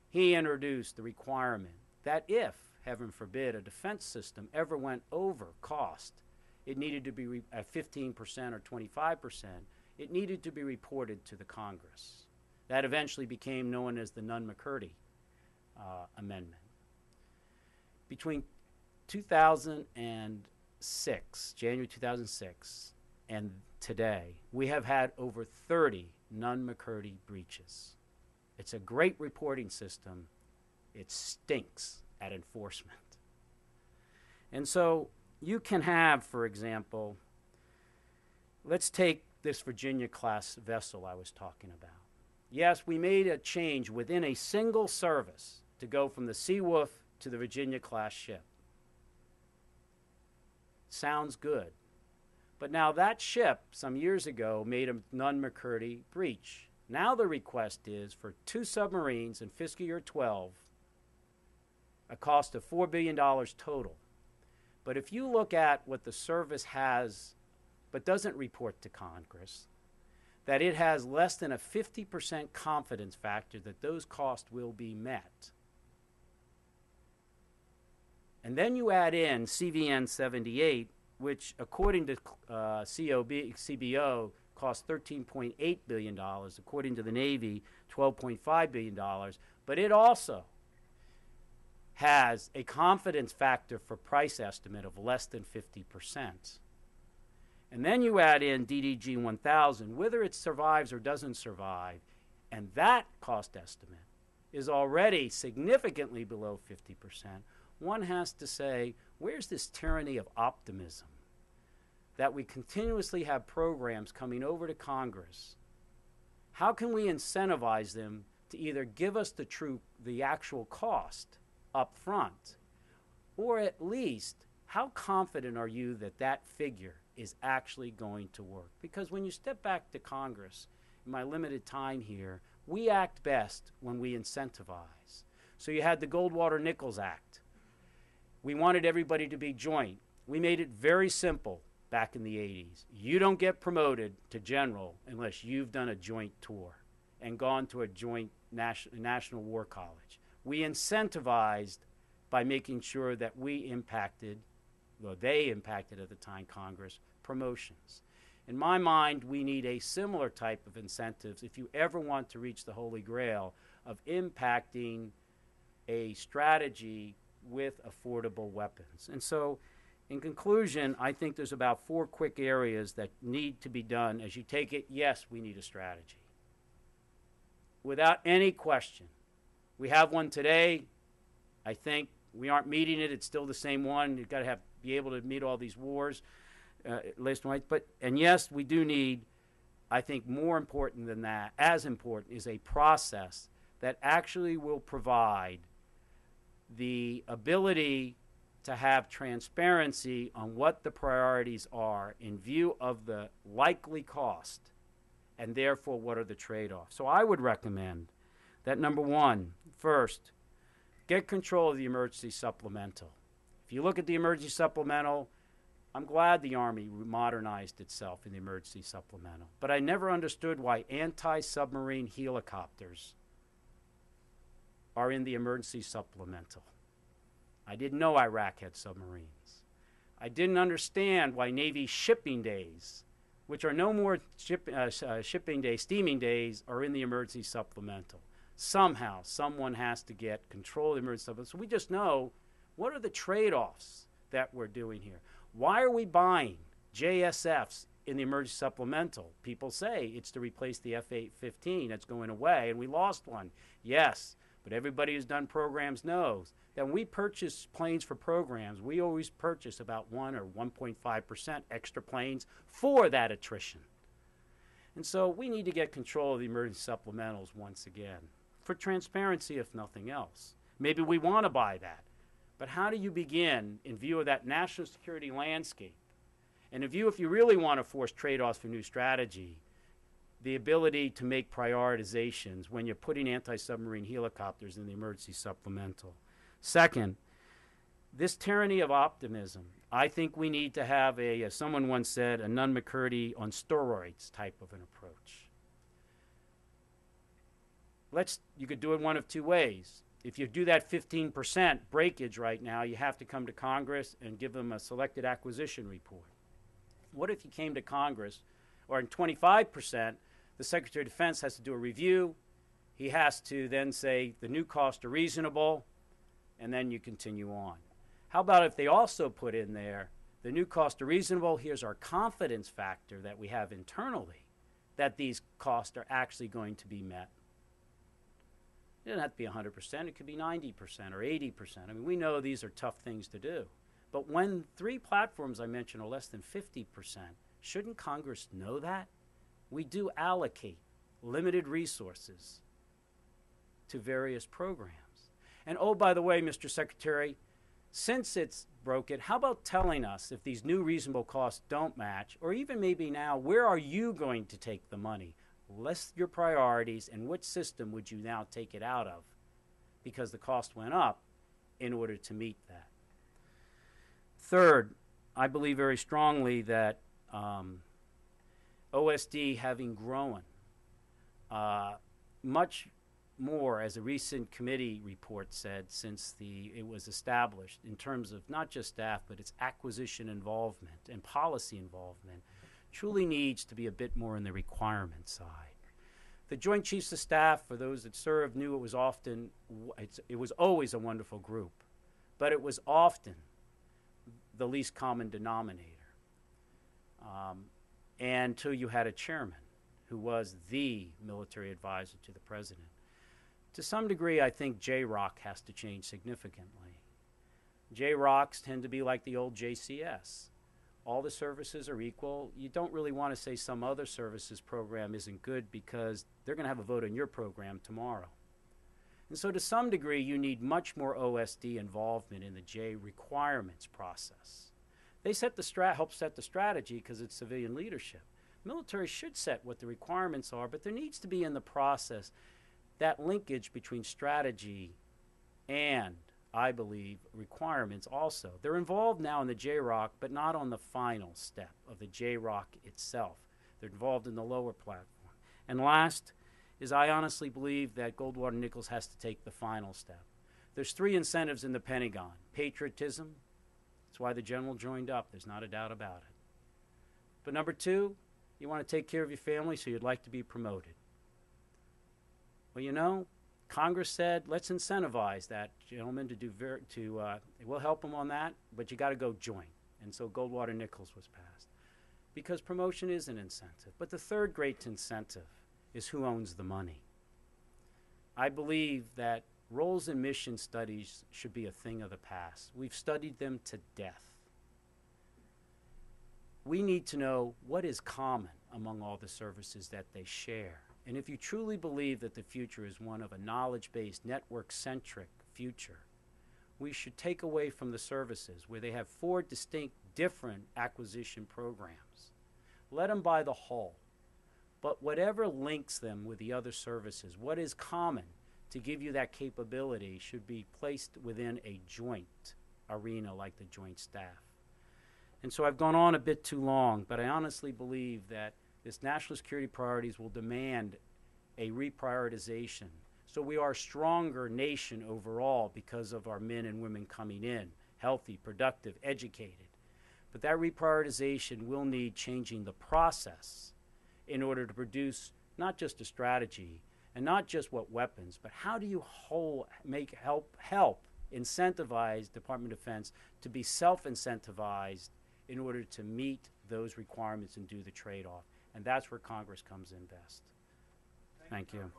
he introduced the requirement that if, heaven forbid, a defense system ever went over cost, it needed to be at 15% or 25%, it needed to be reported to the Congress. That eventually became known as the Nunn-McCurdy Amendment. Between 2006, January 2006, and today, we have had over 30 Nunn-McCurdy breaches. It's a great reporting system. It stinks at enforcement. And so you can have, for example, let's take this Virginia-class vessel I was talking about. Yes, we made a change within a single service to go from the Seawolf to the Virginia-class ship. Sounds good. But now that ship, some years ago, made a Nunn-McCurdy breach. Now the request is for 2 submarines in fiscal year 12, a cost of $4 billion total. But if you look at what the service has, but doesn't report to Congress, that it has less than a 50% confidence factor that those costs will be met. And then you add in CVN 78, which according to CBO costs $13.8 billion, according to the Navy, $12.5 billion. But it also has a confidence factor for price estimate of less than 50%. And then you add in DDG 1000, whether it survives or doesn't survive, and that cost estimate is already significantly below 50%. One has to say, where's this tyranny of optimism that we continuously have programs coming over to Congress? How can we incentivize them to either give us the actual cost up front, or at least how confident are you that that figure is actually going to work? Because when you step back to Congress, in my limited time here, we act best when we incentivize. So you had the Goldwater-Nichols Act. We wanted everybody to be joint. We made it very simple back in the 80s. You don't get promoted to general unless you've done a joint tour and gone to a joint national war college. We incentivized by making sure that we impacted, well, they impacted at the time, Congress, promotions. In my mind, we need a similar type of incentives if you ever want to reach the Holy Grail of impacting a strategy with affordable weapons. And so, in conclusion, I think there's about 4 quick areas that need to be done. As you take it, yes, we need a strategy. Without any question. We have one today. I think we aren't meeting it. It's still the same one. You've got to be able to meet all these wars, and yes, we do need, I think more important than that, as important, is a process that actually will provide the ability to have transparency on what the priorities are in view of the likely cost, and therefore what are the trade-offs. So I would recommend that, number one, first, get control of the emergency supplemental. If you look at the emergency supplemental, I'm glad the Army modernized itself in the emergency supplemental, but I never understood why anti-submarine helicopters are in the emergency supplemental. I didn't know Iraq had submarines. I didn't understand why Navy shipping days which are no more shipping days, steaming days, are in the emergency supplemental. Somehow, someone has to get control of the emergency supplemental. So we just know, what are the trade-offs that we're doing here? Why are we buying JSFs in the emergency supplemental? People say it's to replace the F-815 that's going away, and we lost one. Yes, but everybody who's done programs knows that when we purchase planes for programs, we always purchase about 1 or 1.5% extra planes for that attrition. And so we need to get control of the emergency supplementals once again, for transparency if nothing else. Maybe we want to buy that, but how do you begin in view of that national security landscape? And in view, if you really want to force trade-offs for new strategy, the ability to make prioritizations when you're putting anti-submarine helicopters in the emergency supplemental. Second, this tyranny of optimism. I think we need to have as someone once said, a Nunn McCurdy on steroids type of an approach. You could do it one of two ways. If you do that 15% breakage right now, you have to come to Congress and give them a selected acquisition report. What if you came to Congress, or in 25%, the Secretary of Defense has to do a review. He has to then say the new costs are reasonable, and then you continue on. How about if they also put in there, the new costs are reasonable, here's our confidence factor that we have internally, that these costs are actually going to be met. It doesn't have to be 100%, it could be 90% or 80%. I mean, we know these are tough things to do. But when 3 platforms I mentioned are less than 50%, shouldn't Congress know that? We do allocate limited resources to various programs. And oh, by the way, Mr. Secretary, since it's broken, how about telling us if these new reasonable costs don't match, or even maybe now, where are you going to take the money? List your priorities and which system would you now take it out of, because the cost went up in order to meet that. Third, I believe very strongly that OSD having grown much more, as a recent committee report said, since it was established, in terms of not just staff, but its acquisition involvement and policy involvement, truly needs to be a bit more on the requirement side. The Joint Chiefs of Staff, for those that served, knew it was always a wonderful group, but it was often the least common denominator. And until you had a chairman who was the military advisor to the president. To some degree, I think JROC has to change significantly. JROCs tend to be like the old JCS. All the services are equal. You don't really want to say some other services program isn't good, because they're going to have a vote on your program tomorrow. And so to some degree, you need much more OSD involvement in the J requirements process. They help set the strategy because it's civilian leadership. Military should set what the requirements are, but there needs to be in the process that linkage between strategy and, I believe, requirements also. They're involved now in the JROC, but not on the final step of the JROC itself. They're involved in the lower platform. And last is, I honestly believe that Goldwater Nichols has to take the final step. There's 3 incentives in the Pentagon. Patriotism, that's why the general joined up, there's not a doubt about it. But number 2, you want to take care of your family, so you'd like to be promoted. Well, you know, Congress said, let's incentivize that gentleman to we'll help him on that, but you got to go join. And so Goldwater Nichols was passed, because promotion is an incentive. But the third great incentive is who owns the money. I believe that roles and mission studies should be a thing of the past. We've studied them to death. We need to know what is common among all the services that they share. And if you truly believe that the future is one of a knowledge-based, network-centric future, we should take away from the services where they have 4 distinct, different acquisition programs. Let them buy the whole. But whatever links them with the other services, what is common to give you that capability, should be placed within a joint arena like the Joint Staff. And so I've gone on a bit too long, but I honestly believe that this national security priorities will demand a reprioritization. So we are a stronger nation overall because of our men and women coming in, healthy, productive, educated. But that reprioritization will need changing the process in order to produce not just a strategy and not just what weapons, but how do you help incentivize Department of Defense to be self-incentivized in order to meet those requirements and do the trade-off. And that's where Congress comes in best. Thank you.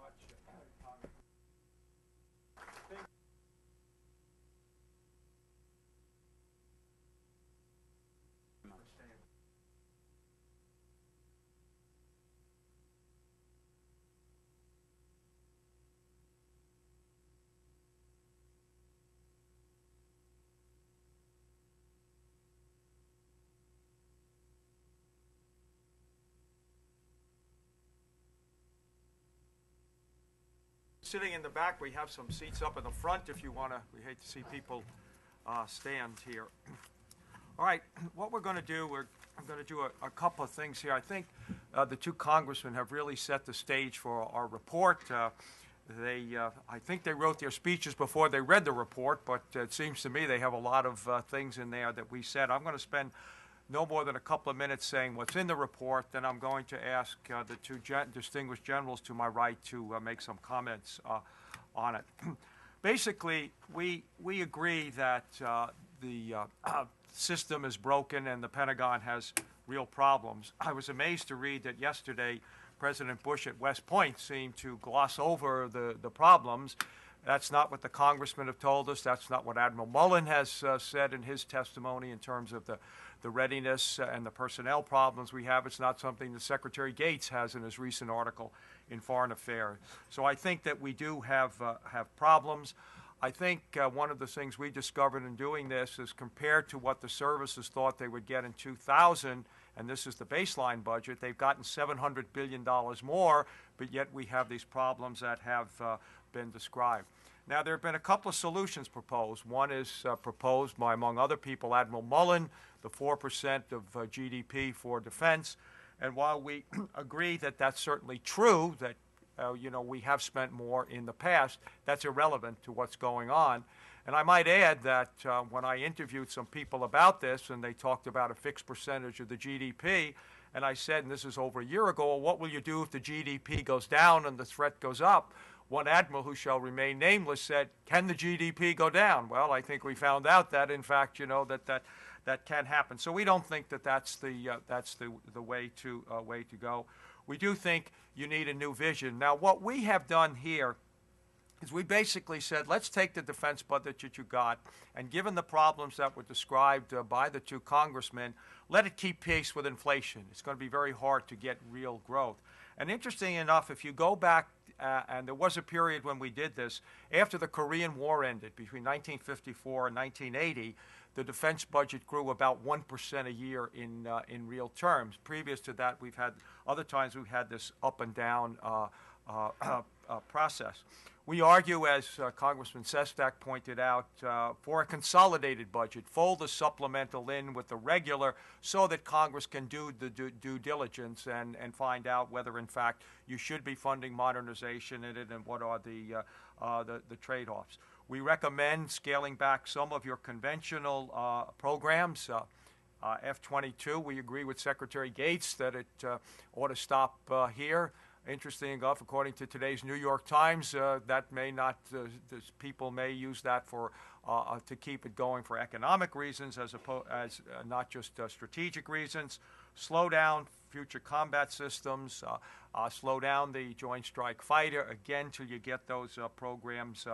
Sitting in the back, we have some seats up in the front if you want to. We hate to see people stand here. All right, what we're going to do, I'm going to do a couple of things here. I think the two congressmen have really set the stage for our report. I think they wrote their speeches before they read the report, but it seems to me they have a lot of things in there that we said. I'm going to spend no more than a couple of minutes saying what's in the report, then I'm going to ask the two distinguished generals to my right to make some comments on it. Basically, we agree that the system is broken and the Pentagon has real problems. I was amazed to read that yesterday President Bush at West Point seemed to gloss over the problems. That's not what the congressmen have told us. That's not what Admiral Mullen has said in his testimony in terms of the readiness and the personnel problems we have. It's not something that Secretary Gates has in his recent article in Foreign Affairs. So I think that we do have problems. I think one of the things we discovered in doing this is compared to what the services thought they would get in 2000, and this is the baseline budget, they've gotten $700 billion more, but yet we have these problems that have been described. Now, there have been a couple of solutions proposed. One is proposed by, among other people, Admiral Mullen, the 4% of GDP for defense. And while we agree that that's certainly true, that we have spent more in the past, that's irrelevant to what's going on. And I might add that when I interviewed some people about this, and they talked about a fixed percentage of the GDP, and I said, and this is over a year ago, well, what will you do if the GDP goes down and the threat goes up? One admiral who shall remain nameless said, can the GDP go down? Well, I think we found out that, in fact, that can happen. So we don't think that that's the way to go. We do think you need a new vision. Now, what we have done here is we basically said, let's take the defense budget that you got, and given the problems that were described by the two congressmen, let it keep pace with inflation. It's going to be very hard to get real growth. And interesting enough, if you go back, and there was a period when we did this, after the Korean War ended, between 1954 and 1980, the defense budget grew about 1% a year in real terms. Previous to that, we've had other times we've had this up and down process. We argue, as Congressman Sestak pointed out, for a consolidated budget, fold the supplemental in with the regular so that Congress can do the due diligence and find out whether, in fact, you should be funding modernization in it and what are the trade-offs. We recommend scaling back some of your conventional programs. F-22, we agree with Secretary Gates that it ought to stop here. Interesting enough, according to today's New York Times, that may not, people may use that for to keep it going for economic reasons as not just strategic reasons. Slow down future combat systems, slow down the Joint Strike Fighter, again, till you get those programs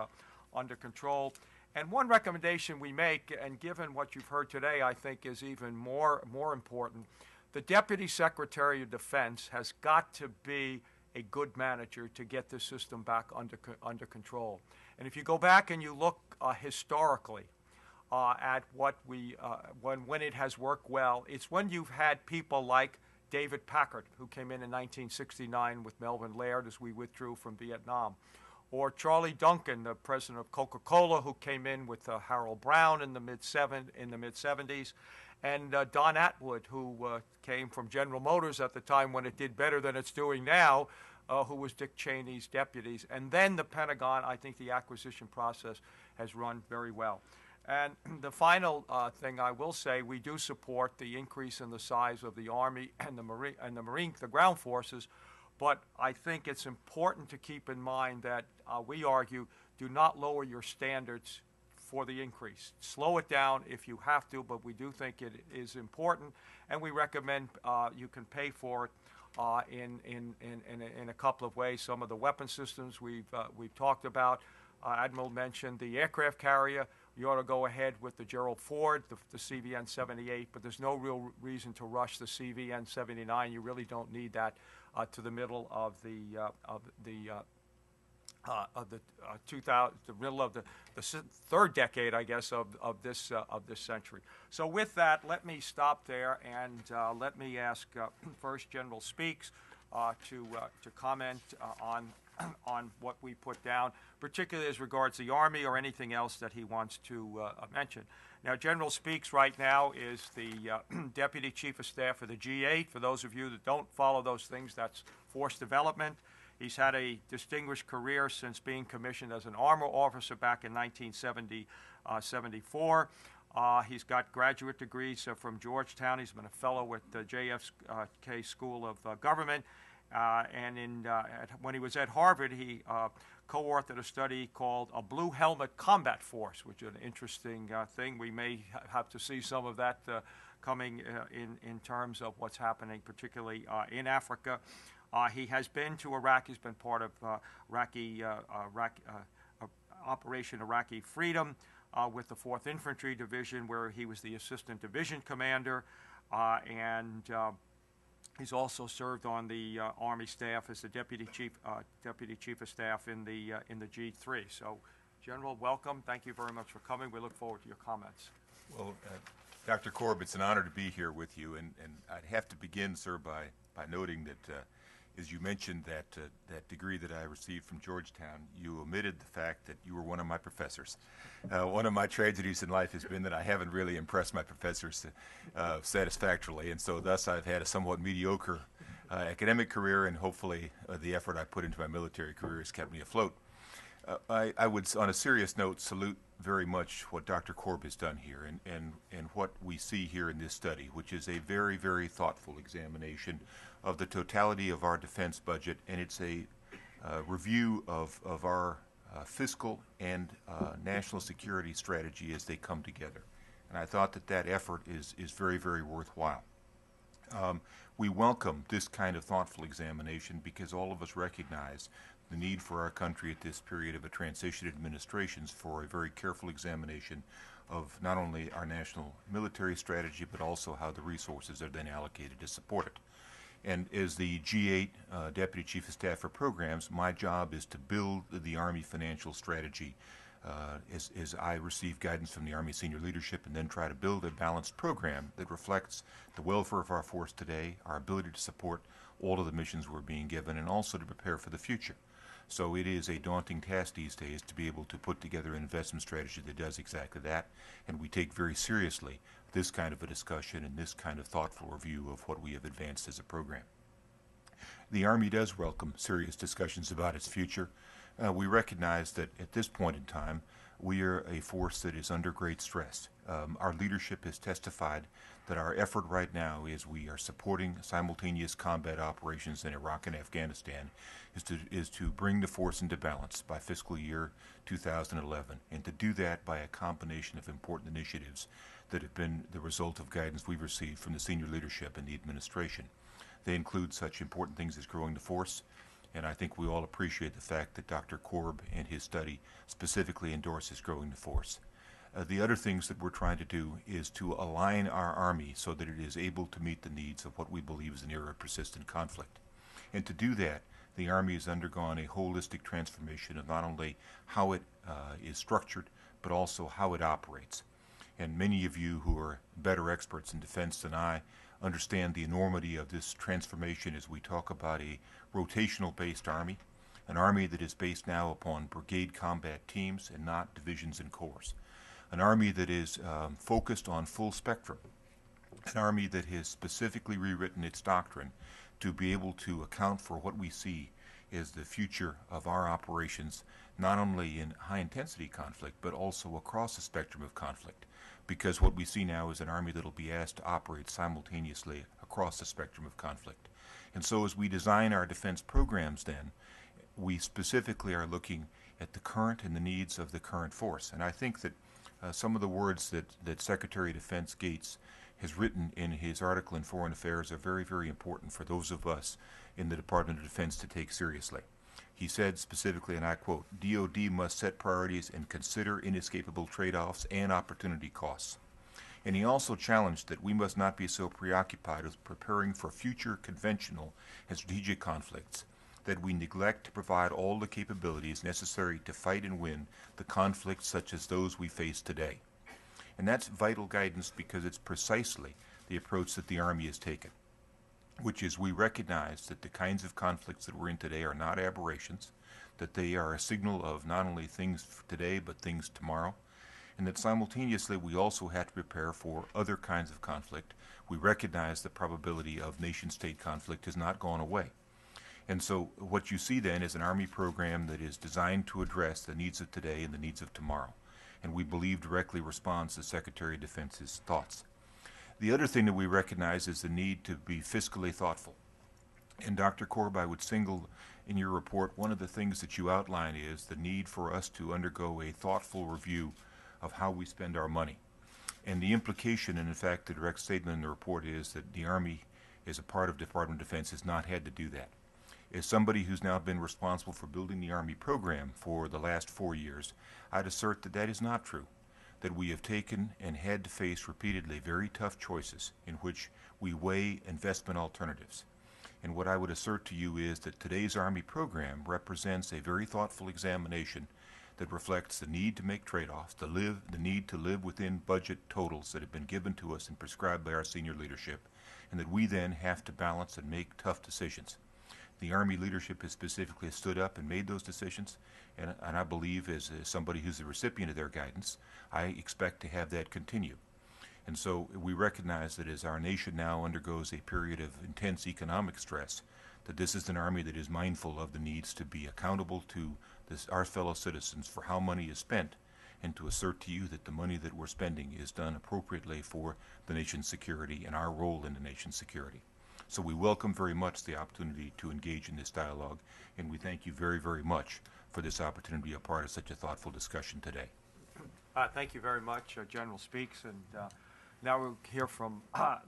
under control. And one recommendation we make, and given what you've heard today, I think is even more important, the Deputy Secretary of Defense has got to be a good manager to get the system back under control. And if you go back and you look historically at what when it has worked well, it's when you've had people like David Packard, who came in 1969 with Melvin Laird as we withdrew from Vietnam, or Charlie Duncan, the president of Coca-Cola, who came in with Harold Brown in the mid-70s, and Don Atwood, who came from General Motors at the time when it did better than it's doing now, who was Dick Cheney's deputies. And then the Pentagon, I think the acquisition process has run very well. And the final thing I will say, we do support the increase in the size of the Army and the Marine, the ground forces, but I think it's important to keep in mind that we argue do not lower your standards for the increase. Slow it down if you have to, but we do think it is important, and we recommend you can pay for it in a couple of ways. Some of the weapon systems we've talked about. Admiral mentioned the aircraft carrier. You ought to go ahead with the Gerald Ford, the CVN 78, but there's no real reason to rush the CVN 79. You really don't need that to the middle of the 2000, the middle of the third decade, I guess, of this century. So with that, let me stop there and let me ask first General Speaks to comment on what we put down, particularly as regards the Army or anything else that he wants to mention. Now, General Speaks right now is the Deputy Chief of Staff for the G8. For those of you that don't follow those things, that's force development. He's had a distinguished career since being commissioned as an armor officer back in 1974. He's got graduate degrees from Georgetown. He's been a fellow with the JFK School of Government. And when he was at Harvard, he co-authored a study called a Blue Helmet Combat Force, which is an interesting thing. We may have to see some of that coming in terms of what's happening, particularly in Africa. He has been to Iraq. He's been part of Operation Iraqi Freedom with the 4th Infantry Division, where he was the assistant division commander, and he's also served on the Army staff as the deputy chief of staff in the G3. So, General, welcome. Thank you very much for coming. We look forward to your comments. Well, Dr. Korb, it's an honor to be here with you, and I'd have to begin, sir, by noting that as you mentioned that degree that I received from Georgetown, you omitted the fact that you were one of my professors. One of my tragedies in life has been that I haven't really impressed my professors satisfactorily, and so thus I've had a somewhat mediocre academic career, and hopefully the effort I put into my military career has kept me afloat. I would, on a serious note, salute very much what Dr. Korb has done here and what we see here in this study, which is a very, very thoughtful examination of the totality of our defense budget, and it's a review of our fiscal and national security strategy as they come together. And I thought that effort is very, very worthwhile. We welcome this kind of thoughtful examination because all of us recognize the need for our country at this period of a transition administrations for a very careful examination of not only our national military strategy, but also how the resources are then allocated to support it. And as the G8 Deputy Chief of Staff for Programs, my job is to build the Army financial strategy as I receive guidance from the Army senior leadership, and then try to build a balanced program that reflects the welfare of our force today, our ability to support all of the missions we're being given, and also to prepare for the future. So it is a daunting task these days to be able to put together an investment strategy that does exactly that, and we take very seriously this kind of a discussion and this kind of thoughtful review of what we have advanced as a program. The Army does welcome serious discussions about its future. We recognize that at this point in time, we are a force that is under great stress. Our leadership has testified that our effort right now is we are supporting simultaneous combat operations in Iraq and Afghanistan is to bring the force into balance by fiscal year 2011, and to do that by a combination of important initiatives that have been the result of guidance we've received from the senior leadership and the administration. They include such important things as growing the force, and I think we all appreciate the fact that Dr. Korb and his study specifically endorses growing the force. The other things that we're trying to do is to align our Army so that it is able to meet the needs of what we believe is an era of persistent conflict. And to do that, the Army has undergone a holistic transformation of not only how it is structured, but also how it operates. And many of you who are better experts in defense than I understand the enormity of this transformation as we talk about a rotational-based Army, an Army that is based now upon brigade combat teams and not divisions and corps, an Army that is focused on full spectrum, an Army that has specifically rewritten its doctrine to be able to account for what we see is the future of our operations, not only in high-intensity conflict, but also across the spectrum of conflict. Because what we see now is an Army that will be asked to operate simultaneously across the spectrum of conflict. And so as we design our defense programs then, we specifically are looking at the current and the needs of the current force. And I think that some of the words that Secretary of Defense Gates has written in his article in Foreign Affairs are very, very important for those of us in the Department of Defense to take seriously. He said specifically, and I quote, "DoD must set priorities and consider inescapable trade-offs and opportunity costs." And he also challenged that we must not be so preoccupied with preparing for future conventional and strategic conflicts that we neglect to provide all the capabilities necessary to fight and win the conflicts such as those we face today. And that's vital guidance because it's precisely the approach that the Army has taken, which is we recognize that the kinds of conflicts that we're in today are not aberrations, that they are a signal of not only things today but things tomorrow, and that simultaneously we also have to prepare for other kinds of conflict. We recognize the probability of nation-state conflict has not gone away. And so what you see then is an Army program that is designed to address the needs of today and the needs of tomorrow, and we believe directly responds to Secretary of Defense's thoughts. The other thing that we recognize is the need to be fiscally thoughtful. And Dr. Korb, I would single in your report, one of the things that you outline is the need for us to undergo a thoughtful review of how we spend our money. And the implication, and in fact the direct statement in the report, is that the Army, as a part of Department of Defense, has not had to do that. As somebody who's now been responsible for building the Army program for the last 4 years, I'd assert that that is not true, that we have taken and had to face repeatedly very tough choices in which we weigh investment alternatives. And what I would assert to you is that today's Army program represents a very thoughtful examination that reflects the need to make trade-offs, the need to live within budget totals that have been given to us and prescribed by our senior leadership, and that we then have to balance and make tough decisions. The Army leadership has specifically stood up and made those decisions, and I believe as somebody who's the recipient of their guidance, I expect to have that continue. And so we recognize that as our nation now undergoes a period of intense economic stress, that this is an Army that is mindful of the needs to be accountable to our fellow citizens for how money is spent, and to assert to you that the money that we're spending is done appropriately for the nation's security and our role in the nation's security. So we welcome very much the opportunity to engage in this dialogue, and we thank you very, very much for this opportunity to be a part of such a thoughtful discussion today. Thank you very much, General Speaks. And now we'll hear from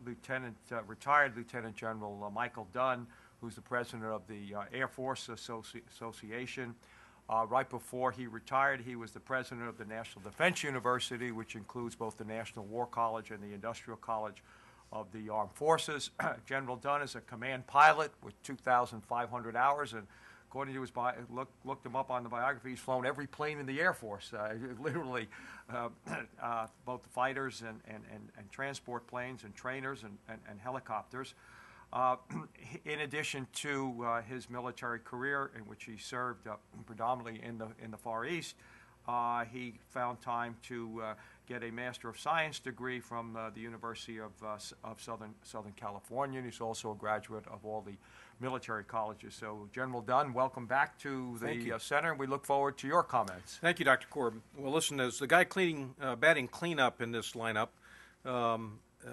retired Lieutenant General Michael Dunn, who's the president of the Air Force Association. Right before he retired, he was the president of the National Defense University, which includes both the National War College and the Industrial College of the Armed Forces. General Dunn is a command pilot with 2,500 hours, and according to his looked him up on the biography, he's flown every plane in the Air Force, literally both the fighters and transport planes and trainers and helicopters. In addition to his military career, in which he served predominantly in the Far East, he found time to get a Master of Science degree from the University of Southern California. And he's also a graduate of all the military colleges. So, General Dunn, welcome back to the center, and we look forward to your comments. Thank you, Dr. Korb. Well, listen, as the guy batting cleanup in this lineup,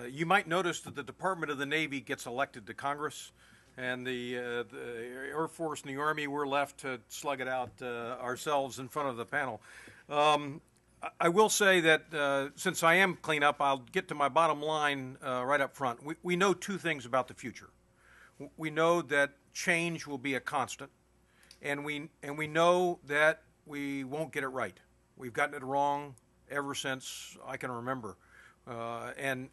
you might notice that the Department of the Navy gets elected to Congress, and the Air Force and the Army, we're left to slug it out ourselves in front of the panel. I will say that since I am cleanup, I'll get to my bottom line right up front. We know two things about the future. We know that change will be a constant, and we know that we won't get it right. We've gotten it wrong ever since I can remember. And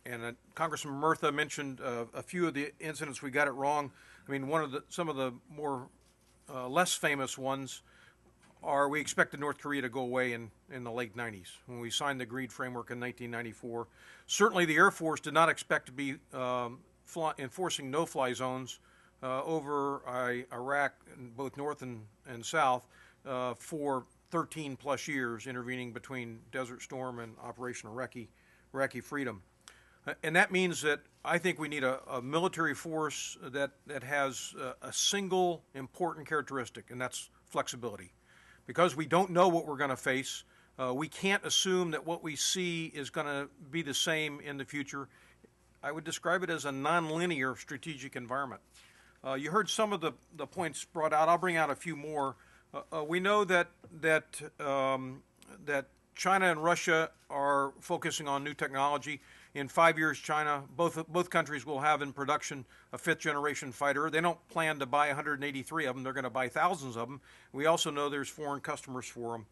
Congressman Murtha mentioned a few of the incidents we got it wrong. I mean, some of the more less famous ones are we expected North Korea to go away in the late 90s when we signed the Agreed Framework in 1994. Certainly the Air Force did not expect to be enforcing no-fly zones over Iraq, both north and south, for 13 plus years, intervening between Desert Storm and Operation Iraqi Freedom. And that means that I think we need a military force that has a single important characteristic, and that's flexibility. Because we don't know what we're going to face, we can't assume that what we see is going to be the same in the future. I would describe it as a nonlinear strategic environment. You heard some of the points brought out. I'll bring out a few more. We know that China and Russia are focusing on new technology. In 5 years, China, both countries will have in production a fifth-generation fighter. They don't plan to buy 183 of them. They're going to buy thousands of them. We also know there's foreign customers for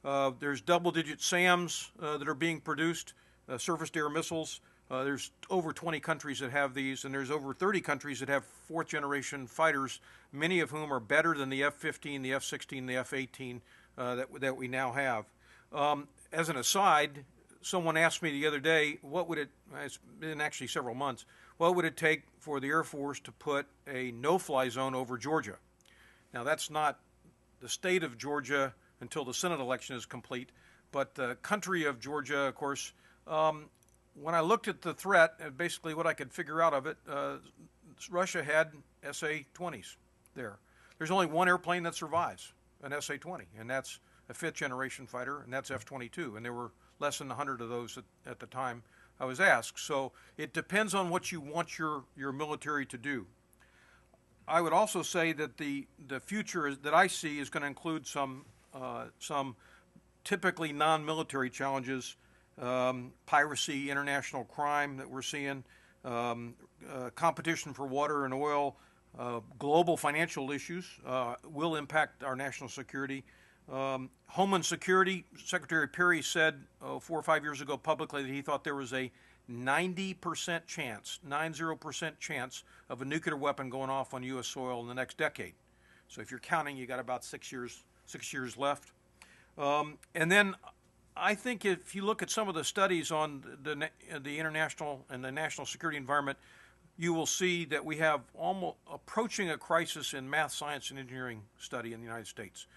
them. There's double-digit SAMs that are being produced, surface-to-air missiles. There's over 20 countries that have these, and there's over 30 countries that have fourth-generation fighters, many of whom are better than the F-15, the F-16, the F-18 that we now have. As an aside, someone asked me the other day, it's been actually several months, what would it take for the Air Force to put a no-fly zone over Georgia? Now, that's not the state of Georgia until the Senate election is complete, but the country of Georgia, of course. When I looked at the threat, basically what I could figure out of it, Russia had SA-20s there. There's only one airplane that survives, an SA-20, and that's a fifth-generation fighter, and that's F-22, and there were less than 100 of those at the time I was asked. So it depends on what you want your military to do. I would also say that the future that I see is going to include some typically non-military challenges, piracy, international crime that we're seeing, competition for water and oil, global financial issues will impact our national security. Homeland Security, Secretary Perry said 4 or 5 years ago publicly that he thought there was a 90% chance, 90% chance of a nuclear weapon going off on U.S. soil in the next decade. So if you're counting, you got about 6 years left. And then I think if you look at some of the studies on the international and the national security environment, you will see that we have almost approaching a crisis in math, science, and engineering study in the United States.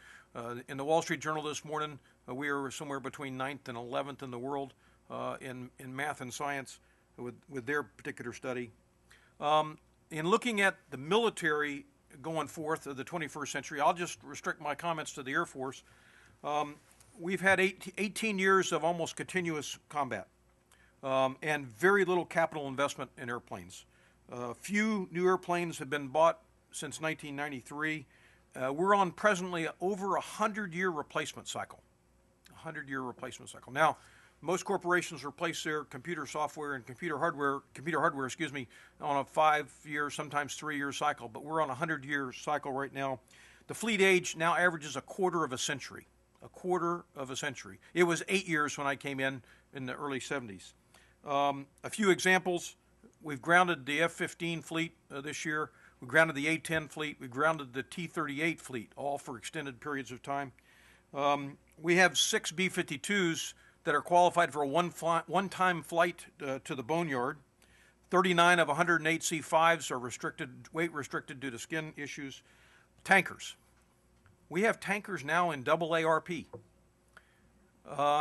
In the Wall Street Journal this morning, we are somewhere between 9th and 11th in the world in math and science with their particular study. In looking at the military going forth of the 21st century, I'll just restrict my comments to the Air Force. We've had 18 years of almost continuous combat and very little capital investment in airplanes. Few new airplanes have been bought since 1993. We're on presently over a 100-year replacement cycle. Now, most corporations replace their computer software and computer hardware, on a 5-year, sometimes 3-year cycle, but we're on a 100-year cycle right now. The fleet age now averages a quarter of a century. It was 8 years when I came in the early 70s. A few examples. We've grounded the F-15 fleet this year. We grounded the A-10 fleet. We grounded the T-38 fleet, all for extended periods of time. We have 6 B-52s that are qualified for a one-time flight to the boneyard. 39 of 108 C-5s are weight restricted due to skin issues. Tankers. We have tankers now in AARP.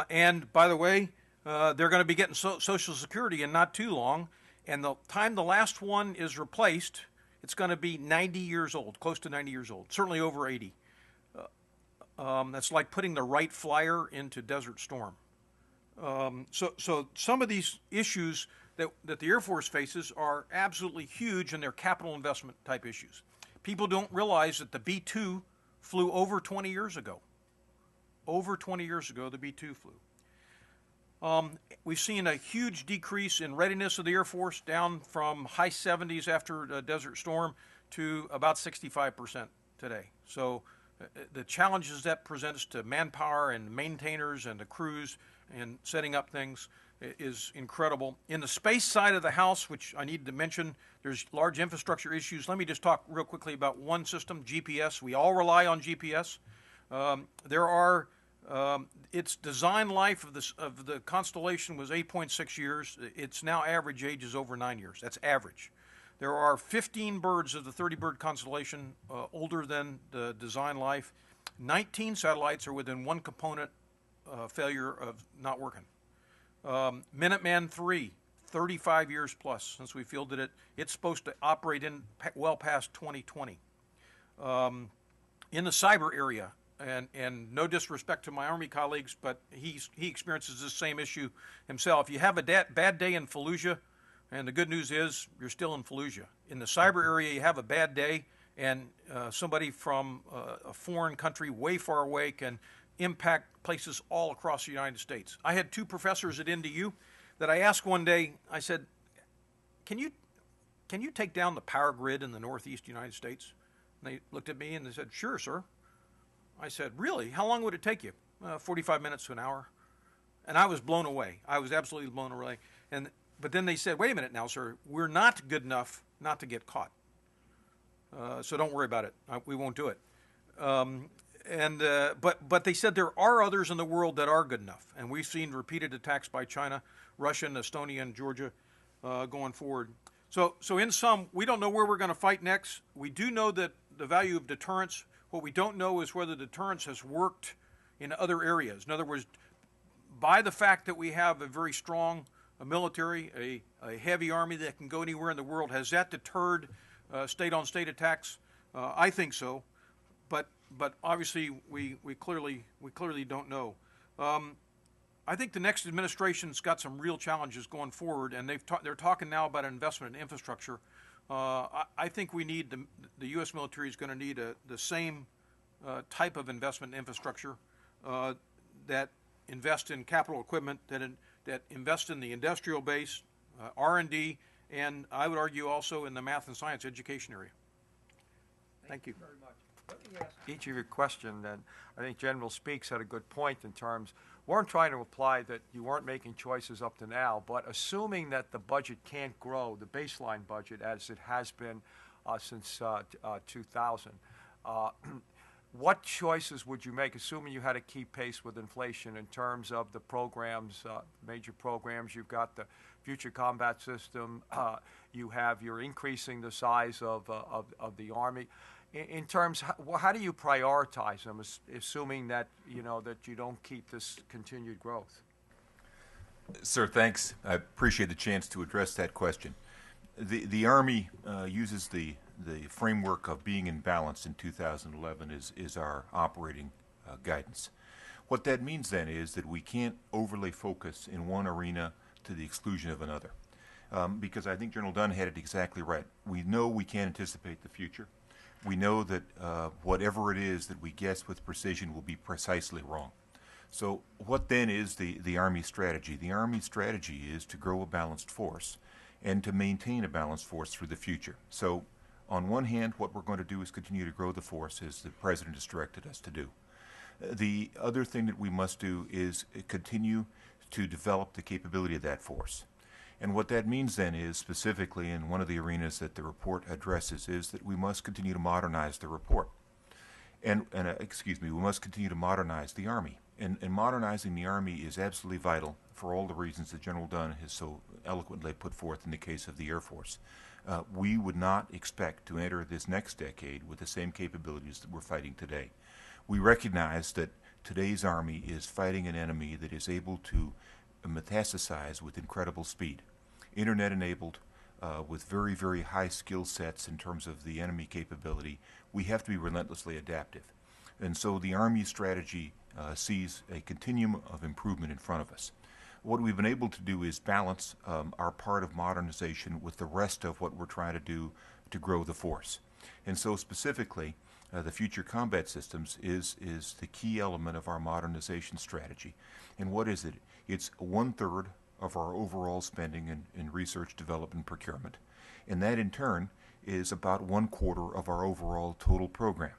And by the way, they're going to be getting Social Security in not too long. And the time the last one is replaced, it's going to be 90 years old, close to 90 years old, certainly over 80. That's like putting the Wright Flyer into Desert Storm. So some of these issues that the Air Force faces are absolutely huge, and they're capital investment type issues. People don't realize that the B-2 flew over 20 years ago. Over 20 years ago, the B-2 flew. We've seen a huge decrease in readiness of the Air Force, down from high 70s after Desert Storm to about 65% today. So the challenges that presents to manpower and maintainers and the crews and setting up things is incredible. In the space side of the house, which I need to mention, there's large infrastructure issues. Let me just talk real quickly about one system, GPS. We all rely on GPS. Its design life of the constellation was 8.6 years. Its now average age is over 9 years. That's average. There are 15 birds of the 30-bird constellation older than the design life. 19 satellites are within one component failure of not working. Minuteman 3, 35 years plus since we fielded it. It's supposed to operate in well past 2020. In the cyber area, and no disrespect to my Army colleagues, but he experiences the same issue himself. You have a bad day in Fallujah, and the good news is you're still in Fallujah. In the cyber area, you have a bad day, and somebody from a foreign country way far away can impact places all across the United States. I had two professors at NDU that I asked one day, I said, can you take down the power grid in the Northeast United States? And they looked at me and they said, sure, sir. I said, really? How long would it take you? 45 minutes to an hour. And I was blown away. I was absolutely blown away. But then they said, wait a minute now, sir, we're not good enough not to get caught. So don't worry about it. We won't do it. But they said there are others in the world that are good enough. And we've seen repeated attacks by China, Russia, and Estonia, and Georgia going forward. So in sum, we don't know where we're going to fight next. We do know that the value of deterrence. What we don't know is whether deterrence has worked in other areas. In other words, by the fact that we have a very strong military, a heavy army that can go anywhere in the world, has that deterred state-on-state attacks? I think so, but obviously we clearly don't know. I think the next administration's got some real challenges going forward, and they're talking now about investment in infrastructure. I think we need the U.S. military is going to need the same type of investment in infrastructure that invest in capital equipment, that invest in the industrial base, R&D, and I would argue also in the math and science education area. Thank you. Very much. Let me ask each of your question, and I think General Speaks had a good point in terms, weren't trying to imply that you weren't making choices up to now, but assuming that the budget can't grow, the baseline budget, as it has been since 2000, what choices would you make, assuming you had to keep pace with inflation in terms of the programs, major programs? You've got the Future Combat System, you're increasing the size of the Army. In terms, how do you prioritize them, assuming that that you don't keep this continued growth? Sir, thanks. I appreciate the chance to address that question. The Army uses the framework of being in balance in 2011 is our operating guidance. What that means then is that we can't overly focus in one arena to the exclusion of another, because I think General Dunn had it exactly right. We know we can't anticipate the future. We know that whatever it is that we guess with precision will be precisely wrong. So what then is the Army strategy? The Army strategy is to grow a balanced force and to maintain a balanced force through the future. So on one hand, what we're going to do is continue to grow the force as the President has directed us to do. The other thing that we must do is continue to develop the capability of that force. And what that means then is, specifically in one of the arenas that the report addresses, is that we must continue to modernize the report. We must continue to modernize the Army. And modernizing the Army is absolutely vital for all the reasons that General Dunn has so eloquently put forth in the case of the Air Force. We would not expect to enter this next decade with the same capabilities that we're fighting today. We recognize that today's Army is fighting an enemy that is able to metastasize with incredible speed, internet-enabled, with very, very high skill sets in terms of the enemy capability. We have to be relentlessly adaptive. And so the Army strategy sees a continuum of improvement in front of us. What we've been able to do is balance our part of modernization with the rest of what we're trying to do to grow the force. And so specifically, the Future Combat Systems is the key element of our modernization strategy. And what is it? It's 1/3 of our overall spending in research, development, procurement. And that in turn is about 1/4 of our overall total program.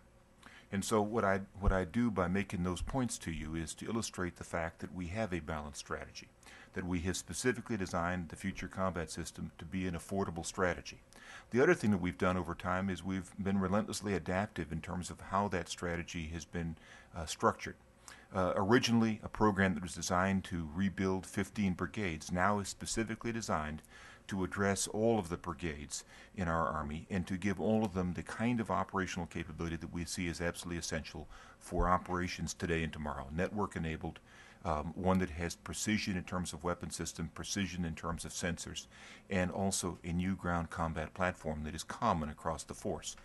And so what I do by making those points to you is to illustrate the fact that we have a balanced strategy, that we have specifically designed the Future Combat System to be an affordable strategy. The other thing that we've done over time is we've been relentlessly adaptive in terms of how that strategy has been structured. Originally, a program that was designed to rebuild 15 brigades now is specifically designed to address all of the brigades in our Army and to give all of them the kind of operational capability that we see as absolutely essential for operations today and tomorrow. Network-enabled, one that has precision in terms of weapon system, precision in terms of sensors, and also a new ground combat platform that is common across the force.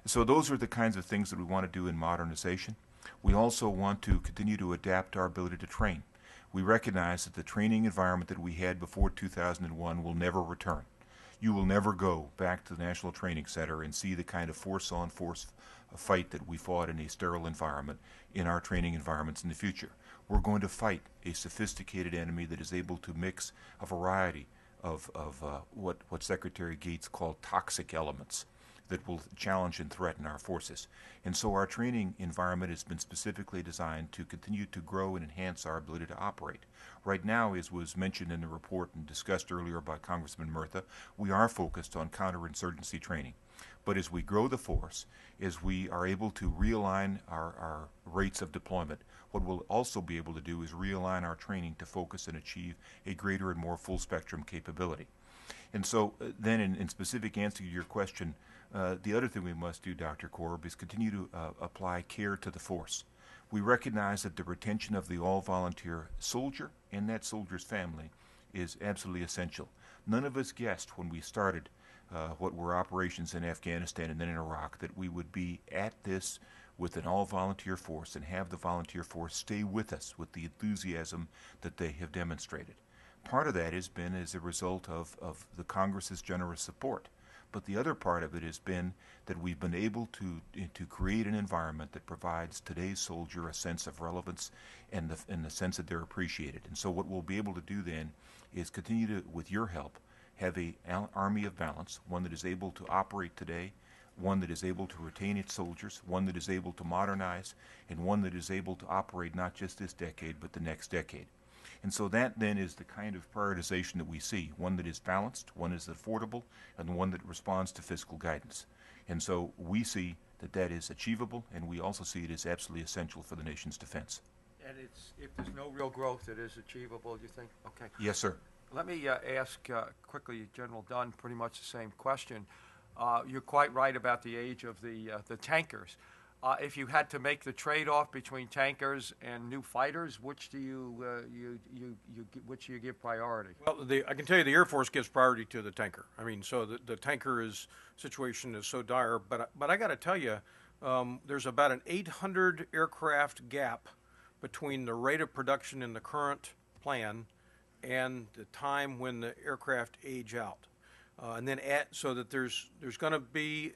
So those are the kinds of things that we want to do in modernization. We also want to continue to adapt our ability to train. We recognize that the training environment that we had before 2001 will never return. You will never go back to the National Training Center and see the kind of force-on-force fight that we fought in a sterile environment in our training environments in the future. We're going to fight a sophisticated enemy that is able to mix a variety of what Secretary Gates called toxic elements that will challenge and threaten our forces. And so our training environment has been specifically designed to continue to grow and enhance our ability to operate. Right now, as was mentioned in the report and discussed earlier by Congressman Murtha, we are focused on counterinsurgency training. But as we grow the force, as we are able to realign our rates of deployment, what we'll also be able to do is realign our training to focus and achieve a greater and more full spectrum capability. And so then in specific answer to your question, the other thing we must do, Dr. Korb, is continue to apply care to the force. We recognize that the retention of the all-volunteer soldier and that soldier's family is absolutely essential. None of us guessed when we started what were operations in Afghanistan and then in Iraq that we would be at this with an all-volunteer force and have the volunteer force stay with us with the enthusiasm that they have demonstrated. Part of that has been as a result of the Congress's generous support. But the other part of it has been that we've been able to create an environment that provides today's soldier a sense of relevance and the sense that they're appreciated. And so what we'll be able to do then is continue to, with your help, have an army of balance, one that is able to operate today, one that is able to retain its soldiers, one that is able to modernize, and one that is able to operate not just this decade but the next decade. And so that then is the kind of prioritization that we see, one that is balanced, one is affordable, and one that responds to fiscal guidance. And so we see that that is achievable, and we also see it as absolutely essential for the nation's defense. And if there's no real growth, it is achievable, you think? Okay. Yes, sir. Let me ask quickly General Dunn pretty much the same question. You're quite right about the age of the tankers. If you had to make the trade-off between tankers and new fighters, which do you give priority? Well, I can tell you the Air Force gives priority to the tanker. I mean, so the tanker situation is so dire. But I got to tell you, there's about an 800 aircraft gap between the rate of production in the current plan and the time when the aircraft age out. And then so that there's going to be,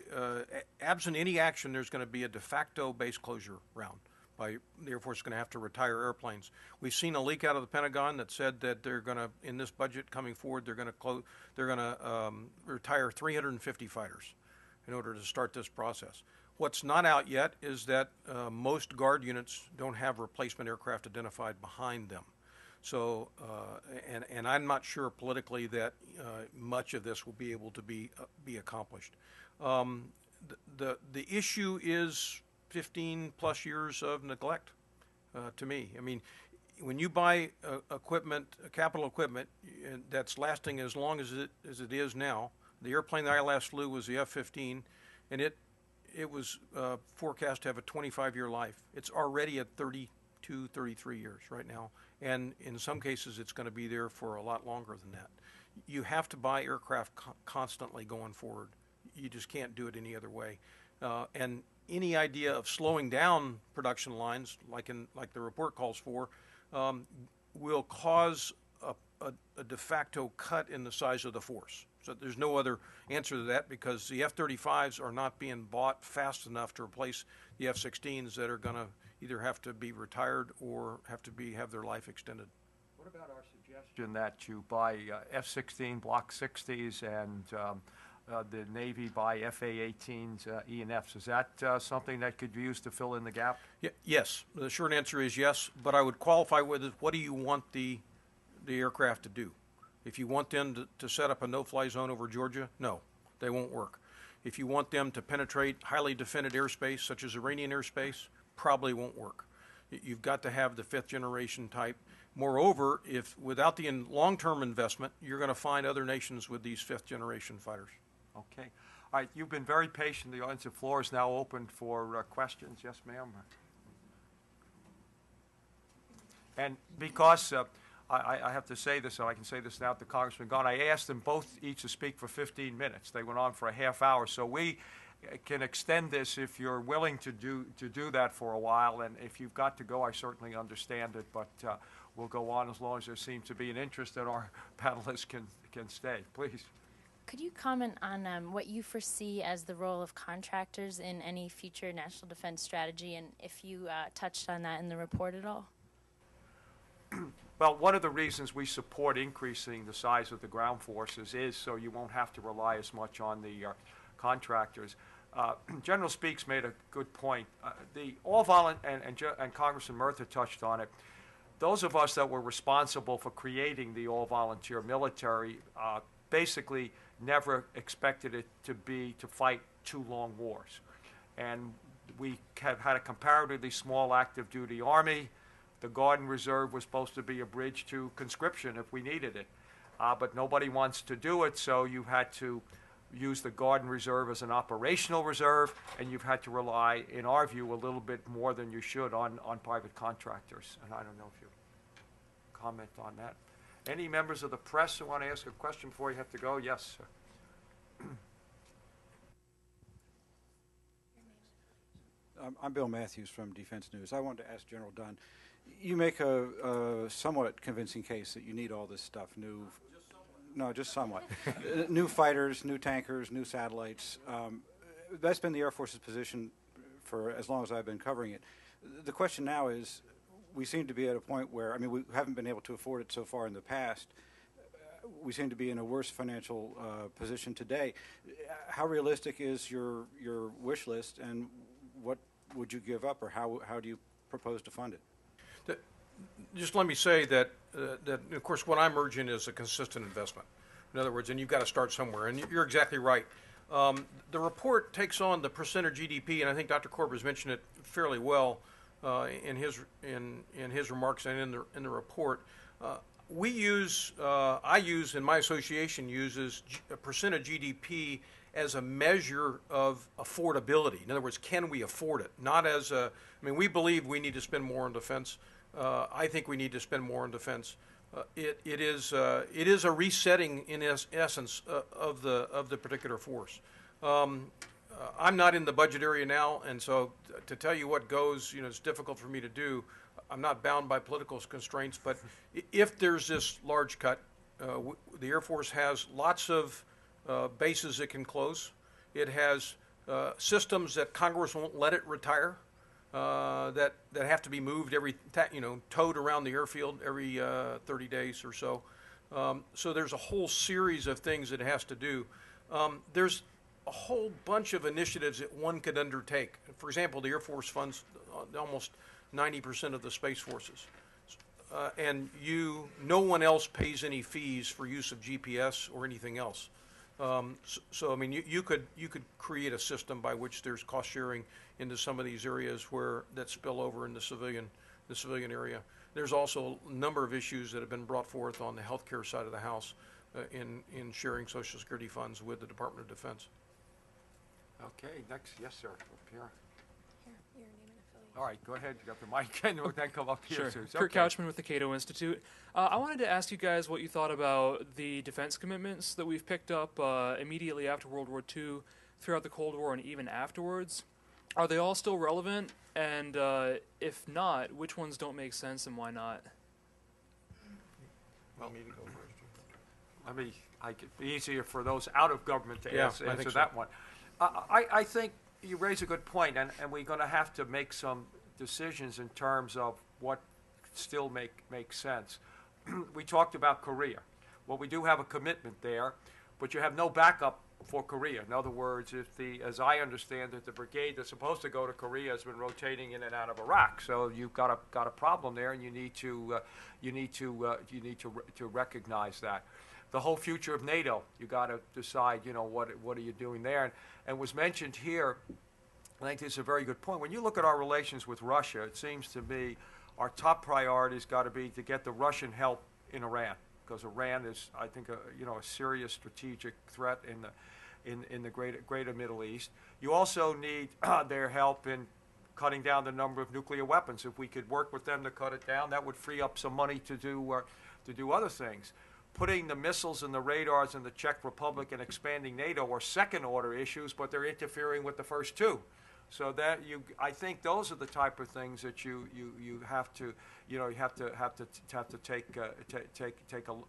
absent any action, there's going to be a de facto base closure round. The Air Force is going to have to retire airplanes. We've seen a leak out of the Pentagon that said that they're going to, in this budget coming forward, they're going to retire 350 fighters in order to start this process. What's not out yet is that most Guard units don't have replacement aircraft identified behind them. So, and I'm not sure politically that much of this will be able to be accomplished. The issue is 15 plus years of neglect. To me, I mean, when you buy equipment, capital equipment that's lasting as long as it is now, the airplane that I last flew was the F-15, and it was forecast to have a 25-year life. It's already at 32, 33 years right now. And in some cases, it's going to be there for a lot longer than that. You have to buy aircraft constantly going forward. You just can't do it any other way. And any idea of slowing down production lines, like the report calls for, will cause a de facto cut in the size of the force. So there's no other answer to that, because the F-35s are not being bought fast enough to replace the F-16s that are going to either have to be retired or have their life extended. What about our suggestion that you buy F-16 Block 60s and the Navy buy FA-18s, E&Fs? Is that something that could be used to fill in the gap? Yes. The short answer is yes, but I would qualify with it, what do you want the aircraft to do? If you want them to set up a no-fly zone over Georgia, no, they won't work. If you want them to penetrate highly defended airspace, such as Iranian airspace, probably won't work. You've got to have the fifth generation type. Moreover, if without the long-term investment, you're going to find other nations with these fifth generation fighters. Okay. All right, you've been very patient. The audience floor is now open for questions. Yes, ma'am. And because I have to say this, and I can say this now to Congressman Gunn, I asked them both each to speak for 15 minutes. They went on for a half hour, so we can extend this if you're willing to do that for a while. And if you've got to go, I certainly understand it, but we'll go on as long as there seems to be an interest that our panelists can stay. Please. Could you comment on what you foresee as the role of contractors in any future national defense strategy, and if you touched on that in the report at all? Well, one of the reasons we support increasing the size of the ground forces is so you won't have to rely as much on the contractors. General Speaks made a good point. The and Congressman Murtha touched on it. Those of us that were responsible for creating the all-volunteer military basically never expected it to fight 2 long wars. And we have had a comparatively small active duty army. The Guard and Reserve was supposed to be a bridge to conscription if we needed it. But nobody wants to do it, so you had to use the Guard and Reserve as an operational reserve, and you've had to rely, in our view, a little bit more than you should on private contractors. And I don't know if you comment on that. Any members of the press who want to ask a question before you have to go? Yes, sir. I'm Bill Matthews from Defense News. I wanted to ask General Dunn, you make a somewhat convincing case that you need all this stuff, just somewhat. New fighters, new tankers, new satellites. That's been the Air Force's position for as long as I've been covering it. The question now is, we seem to be at a point where, we haven't been able to afford it so far in the past. We seem to be in a worse financial position today. How realistic is your wish list, and what would you give up, or how do you propose to fund it? Just let me say that, of course, what I'm urging is a consistent investment. In other words, and you've got to start somewhere, and you're exactly right. The report takes on the percent of GDP, and I think Dr. Korb has mentioned it fairly well in his remarks and in the report. We use, I use, and my association uses a percent of GDP as a measure of affordability. In other words, can we afford it? Not as a, we believe we need to spend more on defense. I think we need to spend more on defense. It is a resetting in essence of the particular force. I'm not in the budget area now, and so to tell you what goes, it's difficult for me to do. I'm not bound by political constraints, but if there's this large cut, the Air Force has lots of bases it can close. It has systems that Congress won't let it retire. That have to be moved towed around the airfield every 30 days or so. So there's a whole series of things it has to do. There's a whole bunch of initiatives that one could undertake. For example, the Air Force funds almost 90% of the Space Forces. And no one else pays any fees for use of GPS or anything else. You could create a system by which there's cost sharing into some of these areas that spill over in the civilian area. There's also a number of issues that have been brought forth on the healthcare side of the house in sharing Social Security funds with the Department of Defense. Okay, next, yes, sir, up here. Here, your name and affiliation. All right, go ahead. You got the mic, and we'll then come up here. Sure. Suze. Kurt Okay. Couchman with the Cato Institute. I wanted to ask you guys what you thought about the defense commitments that we've picked up immediately after World War II, throughout the Cold War, and even afterwards. Are they all still relevant? And if not, which ones don't make sense and why not? Well, me to go first. It'd be easier for those out of government to Yeah, answer I think so. that one. I think you raise a good point, and we're going to have to make some decisions in terms of what still makes sense. We talked about Korea. Well, we do have a commitment there, but you have no backup for Korea. In other words, as I understand it, the brigade that's supposed to go to Korea has been rotating in and out of Iraq. So you've got a problem there, and you need to recognize that. The whole future of NATO, you got to decide, what are you doing there? And was mentioned here, I think this is a very good point. When you look at our relations with Russia, it seems to me our top priority's got to be to get the Russian help in Iran, because Iran is, I think, a serious strategic threat in the greater Middle East. You also need their help in cutting down the number of nuclear weapons. If we could work with them to cut it down, that would free up some money to do other things. Putting the missiles and the radars in the Czech Republic and expanding NATO are second-order issues, but they're interfering with the first two. So that I think those are the type of things that you have to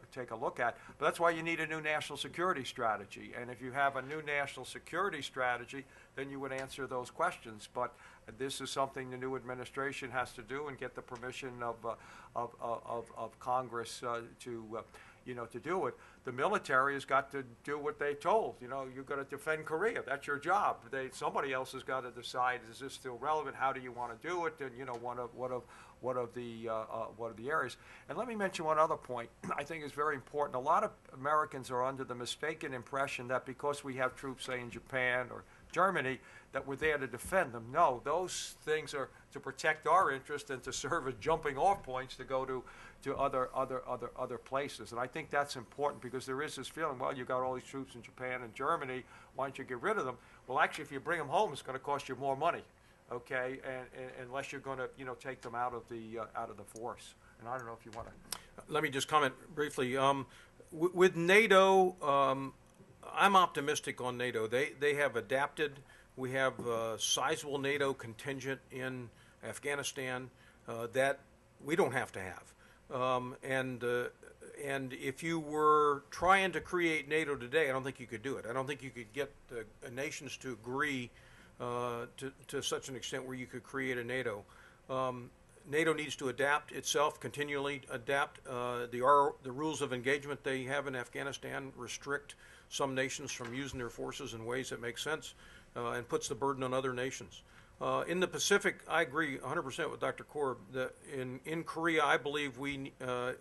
take a look at. But that's why you need a new national security strategy. And if you have a new national security strategy, then you would answer those questions. But this is something the new administration has to do and get the permission of Congress to do it. The military has got to do what they're told. You've got to defend Korea. That's your job. Somebody else has got to decide, is this still relevant? How do you want to do it? And what are the areas? And let me mention one other point I think is very important. A lot of Americans are under the mistaken impression that because we have troops, say, in Japan or Germany, that we're there to defend them. No, those things are to protect our interest and to serve as jumping off points to go to other places. And I think that's important because there is this feeling, well, you've got all these troops in Japan and Germany, why don't you get rid of them? Well, actually, if you bring them home, it's going to cost you more money, okay, and unless you're going to take them out of the force. And I don't know if you want to. Let me just comment briefly. With NATO, I'm optimistic on NATO. They have adapted. We have a sizable NATO contingent in Afghanistan that we don't have to have. And if you were trying to create NATO today, I don't think you could do it. I don't think you could get nations to agree to such an extent where you could create a NATO. NATO needs to adapt itself, continually adapt. The rules of engagement they have in Afghanistan restrict some nations from using their forces in ways that make sense and puts the burden on other nations. In the Pacific, I agree 100% with Dr. Korb. In Korea, I believe the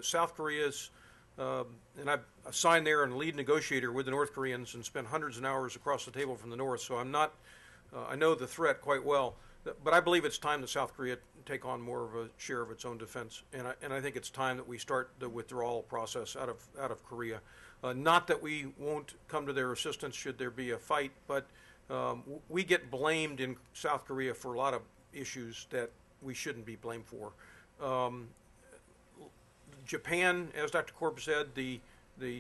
South Korea's, and I've signed there and lead negotiator with the North Koreans and spent hundreds of hours across the table from the North, so I'm not, I know the threat quite well, but I believe it's time that South Korea take on more of a share of its own defense, and I think it's time that we start the withdrawal process out of Korea. Not that we won't come to their assistance should there be a fight, but we get blamed in South Korea for a lot of issues that we shouldn't be blamed for. Japan, as Dr. Korb said, the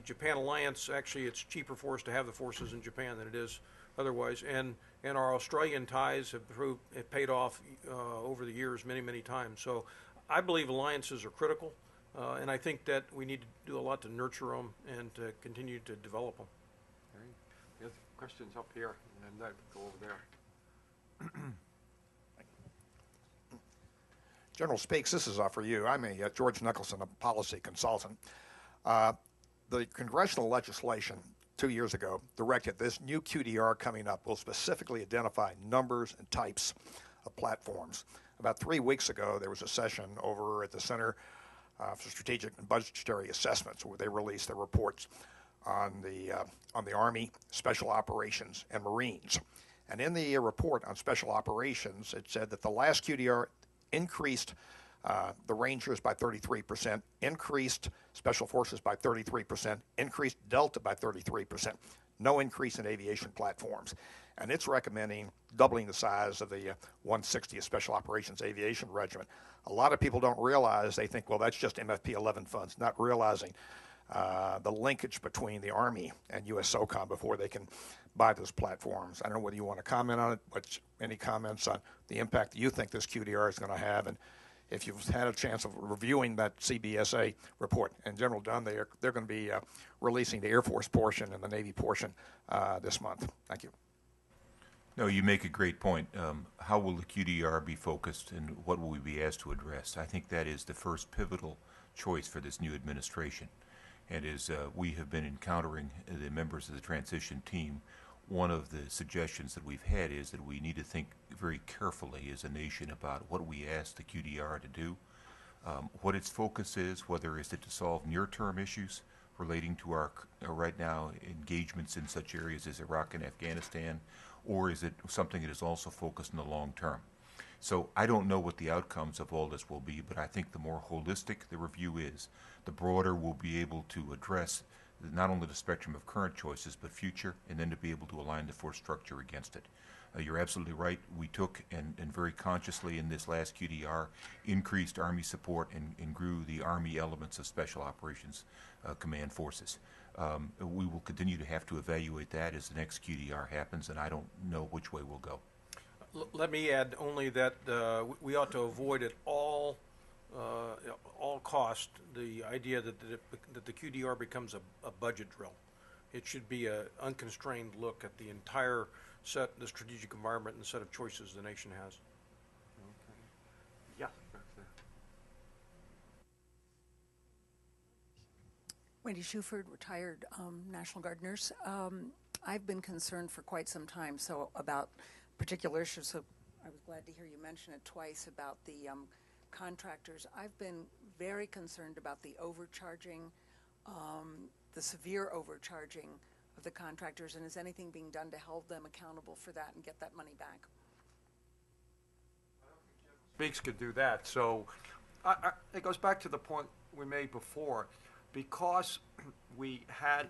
Japan alliance, actually it's cheaper for us to have the forces in Japan than it is otherwise. And our Australian ties have paid off over the years many times. So I believe alliances are critical, and I think that we need to do a lot to nurture them and to continue to develop them. There's questions up here, and then go over there. General Speaks, this is for you. I'm a George Nicholson, a policy consultant. The congressional legislation 2 years ago directed this new QDR coming up will specifically identify numbers and types of platforms. About 3 weeks ago, there was a session over at the Center for Strategic and Budgetary Assessments where they released their reports on the Army, Special Operations, and Marines. And in the report on Special Operations, it said that the last QDR increased the Rangers by 33%, increased Special Forces by 33%, increased Delta by 33%, no increase in aviation platforms. And it's recommending doubling the size of the 160th Special Operations Aviation Regiment. A lot of people don't realize, they think, well, that's just MFP-11 funds, not realizing the linkage between the Army and U.S. SOCOM before they can buy those platforms. I don't know whether you want to comment on it, but any comments on the impact that you think this QDR is going to have, and if you've had a chance of reviewing that CBSA report. And General Dunn, they're going to be releasing the Air Force portion and the Navy portion this month. Thank you. No, you make a great point. How will the QDR be focused, and what will we be asked to address? I think that is the first pivotal choice for this new administration. And as we have been encountering the members of the transition team, one of the suggestions that we've had is that we need to think very carefully as a nation about what we ask the QDR to do, what its focus is, whether is it to solve near-term issues relating to our right now engagements in such areas as Iraq and Afghanistan, or is it something that is also focused in the long term. So I don't know what the outcomes of all this will be, but I think the more holistic the review is, the broader we'll be able to address not only the spectrum of current choices, but future, and then to be able to align the force structure against it. You're absolutely right. We took and very consciously in this last QDR increased Army support and grew the Army elements of Special Operations Command Forces. We will continue to have to evaluate that as the next QDR happens, and I don't know which way we'll go. Let me add only that we ought to avoid at all cost the idea that the QDR becomes a budget drill. It should be an unconstrained look at the entire set, the strategic environment and the set of choices the nation has. Okay. Yeah. Wendy Shuford, retired National Guard nurse. I've been concerned for quite some time about particular issues, so I was glad to hear you mention it twice about the contractors. I've been very concerned about the overcharging, the severe overcharging of the contractors, and is anything being done to hold them accountable for that and get that money back? Speaks could do that. So it goes back to the point we made before. Because we had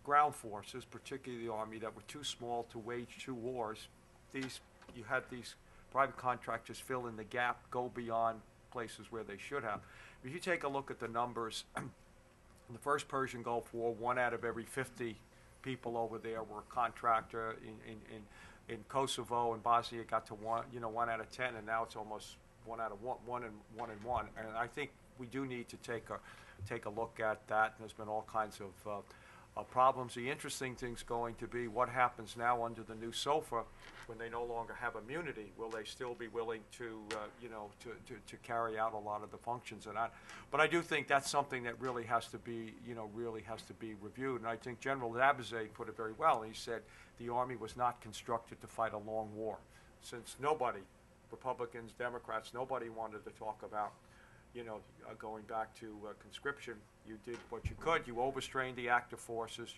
ground forces, particularly the Army, that were too small to wage two wars, you had these private contractors fill in the gap, go beyond places where they should have. If you take a look at the numbers, in the first Persian Gulf War, 1 out of every 50 people over there were a contractor. In Kosovo and Bosnia, it got to 1 out of 10, and now it's almost 1 out of 1 and 1. And I think we do need to take a look at that. There's been all kinds of problems. The interesting thing's going to be what happens now under the new SOFA when they no longer have immunity. Will they still be willing to carry out a lot of the functions and that? But I do think that's something that really has to be reviewed. And I think General Labizet put it very well. He said the Army was not constructed to fight a long war. Since nobody, Republicans, Democrats, nobody wanted to talk about going back to conscription, you did what you could. You overstrained the active forces.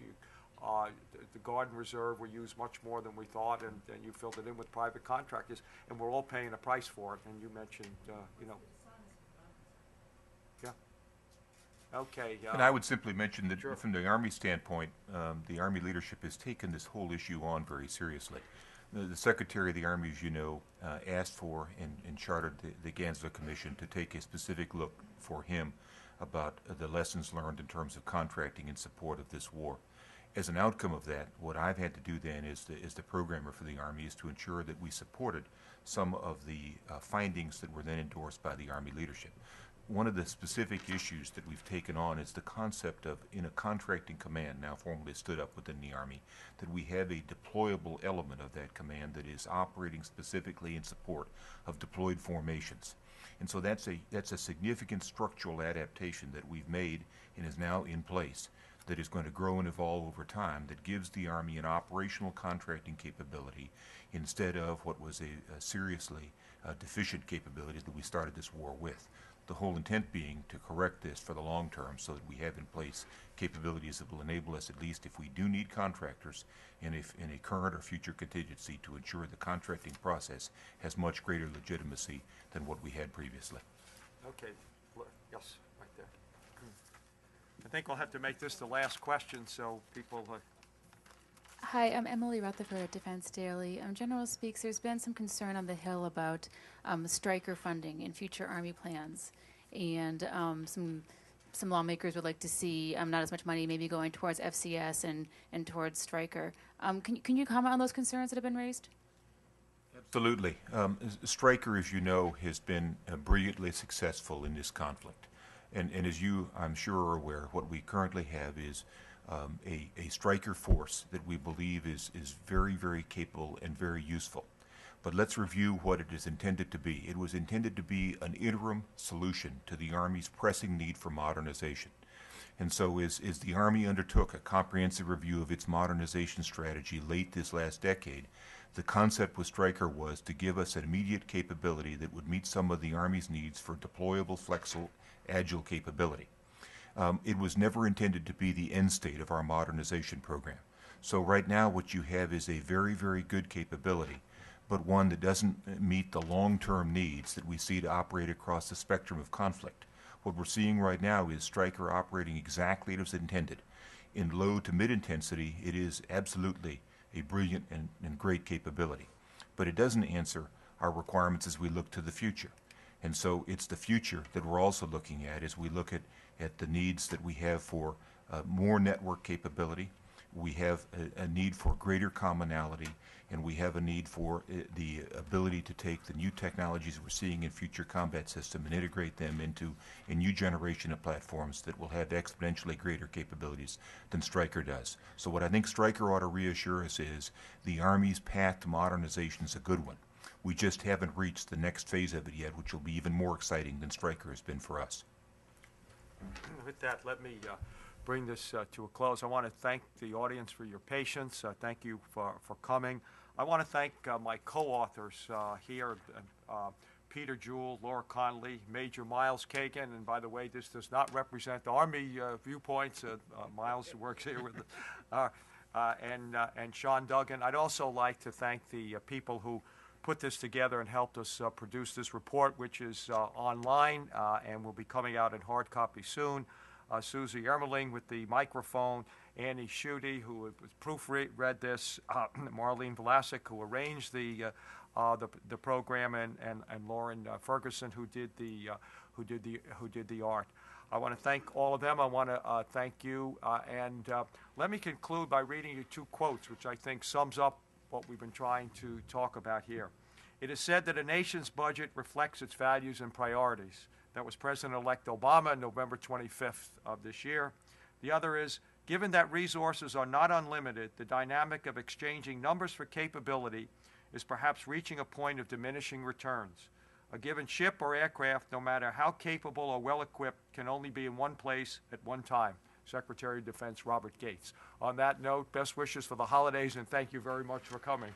The Guard and Reserve were used much more than we thought, and you filled it in with private contractors, and we're all paying a price for it. And you mentioned, yeah. Okay. And I would simply mention that Sure. from the Army standpoint, the Army leadership has taken this whole issue on very seriously. The Secretary of the Army, as you know, asked for and chartered the Gansler Commission to take a specific look for him about the lessons learned in terms of contracting in support of this war. As an outcome of that, what I've had to do then as the programmer for the Army is to ensure that we supported some of the findings that were then endorsed by the Army leadership. One of the specific issues that we've taken on is the concept of, in a contracting command, now formally stood up within the Army, that we have a deployable element of that command that is operating specifically in support of deployed formations. And so that's a significant structural adaptation that we've made and is now in place that is going to grow and evolve over time, that gives the Army an operational contracting capability instead of what was a seriously deficient capability that we started this war with. The whole intent being to correct this for the long term so that we have in place capabilities that will enable us, at least if we do need contractors, and if in a current or future contingency, to ensure the contracting process has much greater legitimacy than what we had previously. Okay. Yes, right there. I think we'll have to make this the last question so people... Hi, I'm Emily Rutherford at Defense Daily. General Speaks, there's been some concern on the Hill about striker funding in future Army plans, and some lawmakers would like to see not as much money maybe going towards FCS and towards striker. Can you comment on those concerns that have been raised? Absolutely. Stryker, as you know, has been brilliantly successful in this conflict. And as you, I'm sure, are aware, what we currently have is a striker force that we believe is very, very capable and very useful. But let's review what it is intended to be. It was intended to be an interim solution to the Army's pressing need for modernization. And so as the Army undertook a comprehensive review of its modernization strategy late this last decade, the concept with Stryker was to give us an immediate capability that would meet some of the Army's needs for deployable, flexible, agile capability. It was never intended to be the end state of our modernization program. So right now what you have is a very, very good capability, but one that doesn't meet the long-term needs that we see to operate across the spectrum of conflict. What we're seeing right now is Stryker operating exactly as intended. in low to mid-intensity, it is absolutely a brilliant and great capability. But it doesn't answer our requirements as we look to the future. And so it's the future that we're also looking at as we look at the needs that we have for more network capability. We have a need for greater commonality, and we have a need for the ability to take the new technologies we're seeing in future combat system and integrate them into a new generation of platforms that will have exponentially greater capabilities than Stryker does. So what I think Stryker ought to reassure us is the Army's path to modernization is a good one. We just haven't reached the next phase of it yet, which will be even more exciting than Stryker has been for us. With that, let me bring this to a close. I want to thank the audience for your patience. Thank you for coming. I want to thank my co-authors here, Peter Jewell, Laura Connolly, Major Miles Kagan, and by the way, this does not represent the Army viewpoints. Miles works here with and Sean Duggan. I'd also like to thank the people who put this together and helped us produce this report, which is online and will be coming out in hard copy soon. Susie Ermeling with the microphone, Annie Schutte, who proofread this, Marlene Vlasic, who arranged the program, and Lauren Ferguson, who did the art. I want to thank all of them. I want to thank you, and let me conclude by reading you two quotes, which I think sums up what we've been trying to talk about here. It is said that a nation's budget reflects its values and priorities. That was President-elect Obama on November 25th of this year. The other is, given that resources are not unlimited, the dynamic of exchanging numbers for capability is perhaps reaching a point of diminishing returns. A given ship or aircraft, no matter how capable or well-equipped, can only be in one place at one time. Secretary of Defense Robert Gates. On that note, best wishes for the holidays, and thank you very much for coming.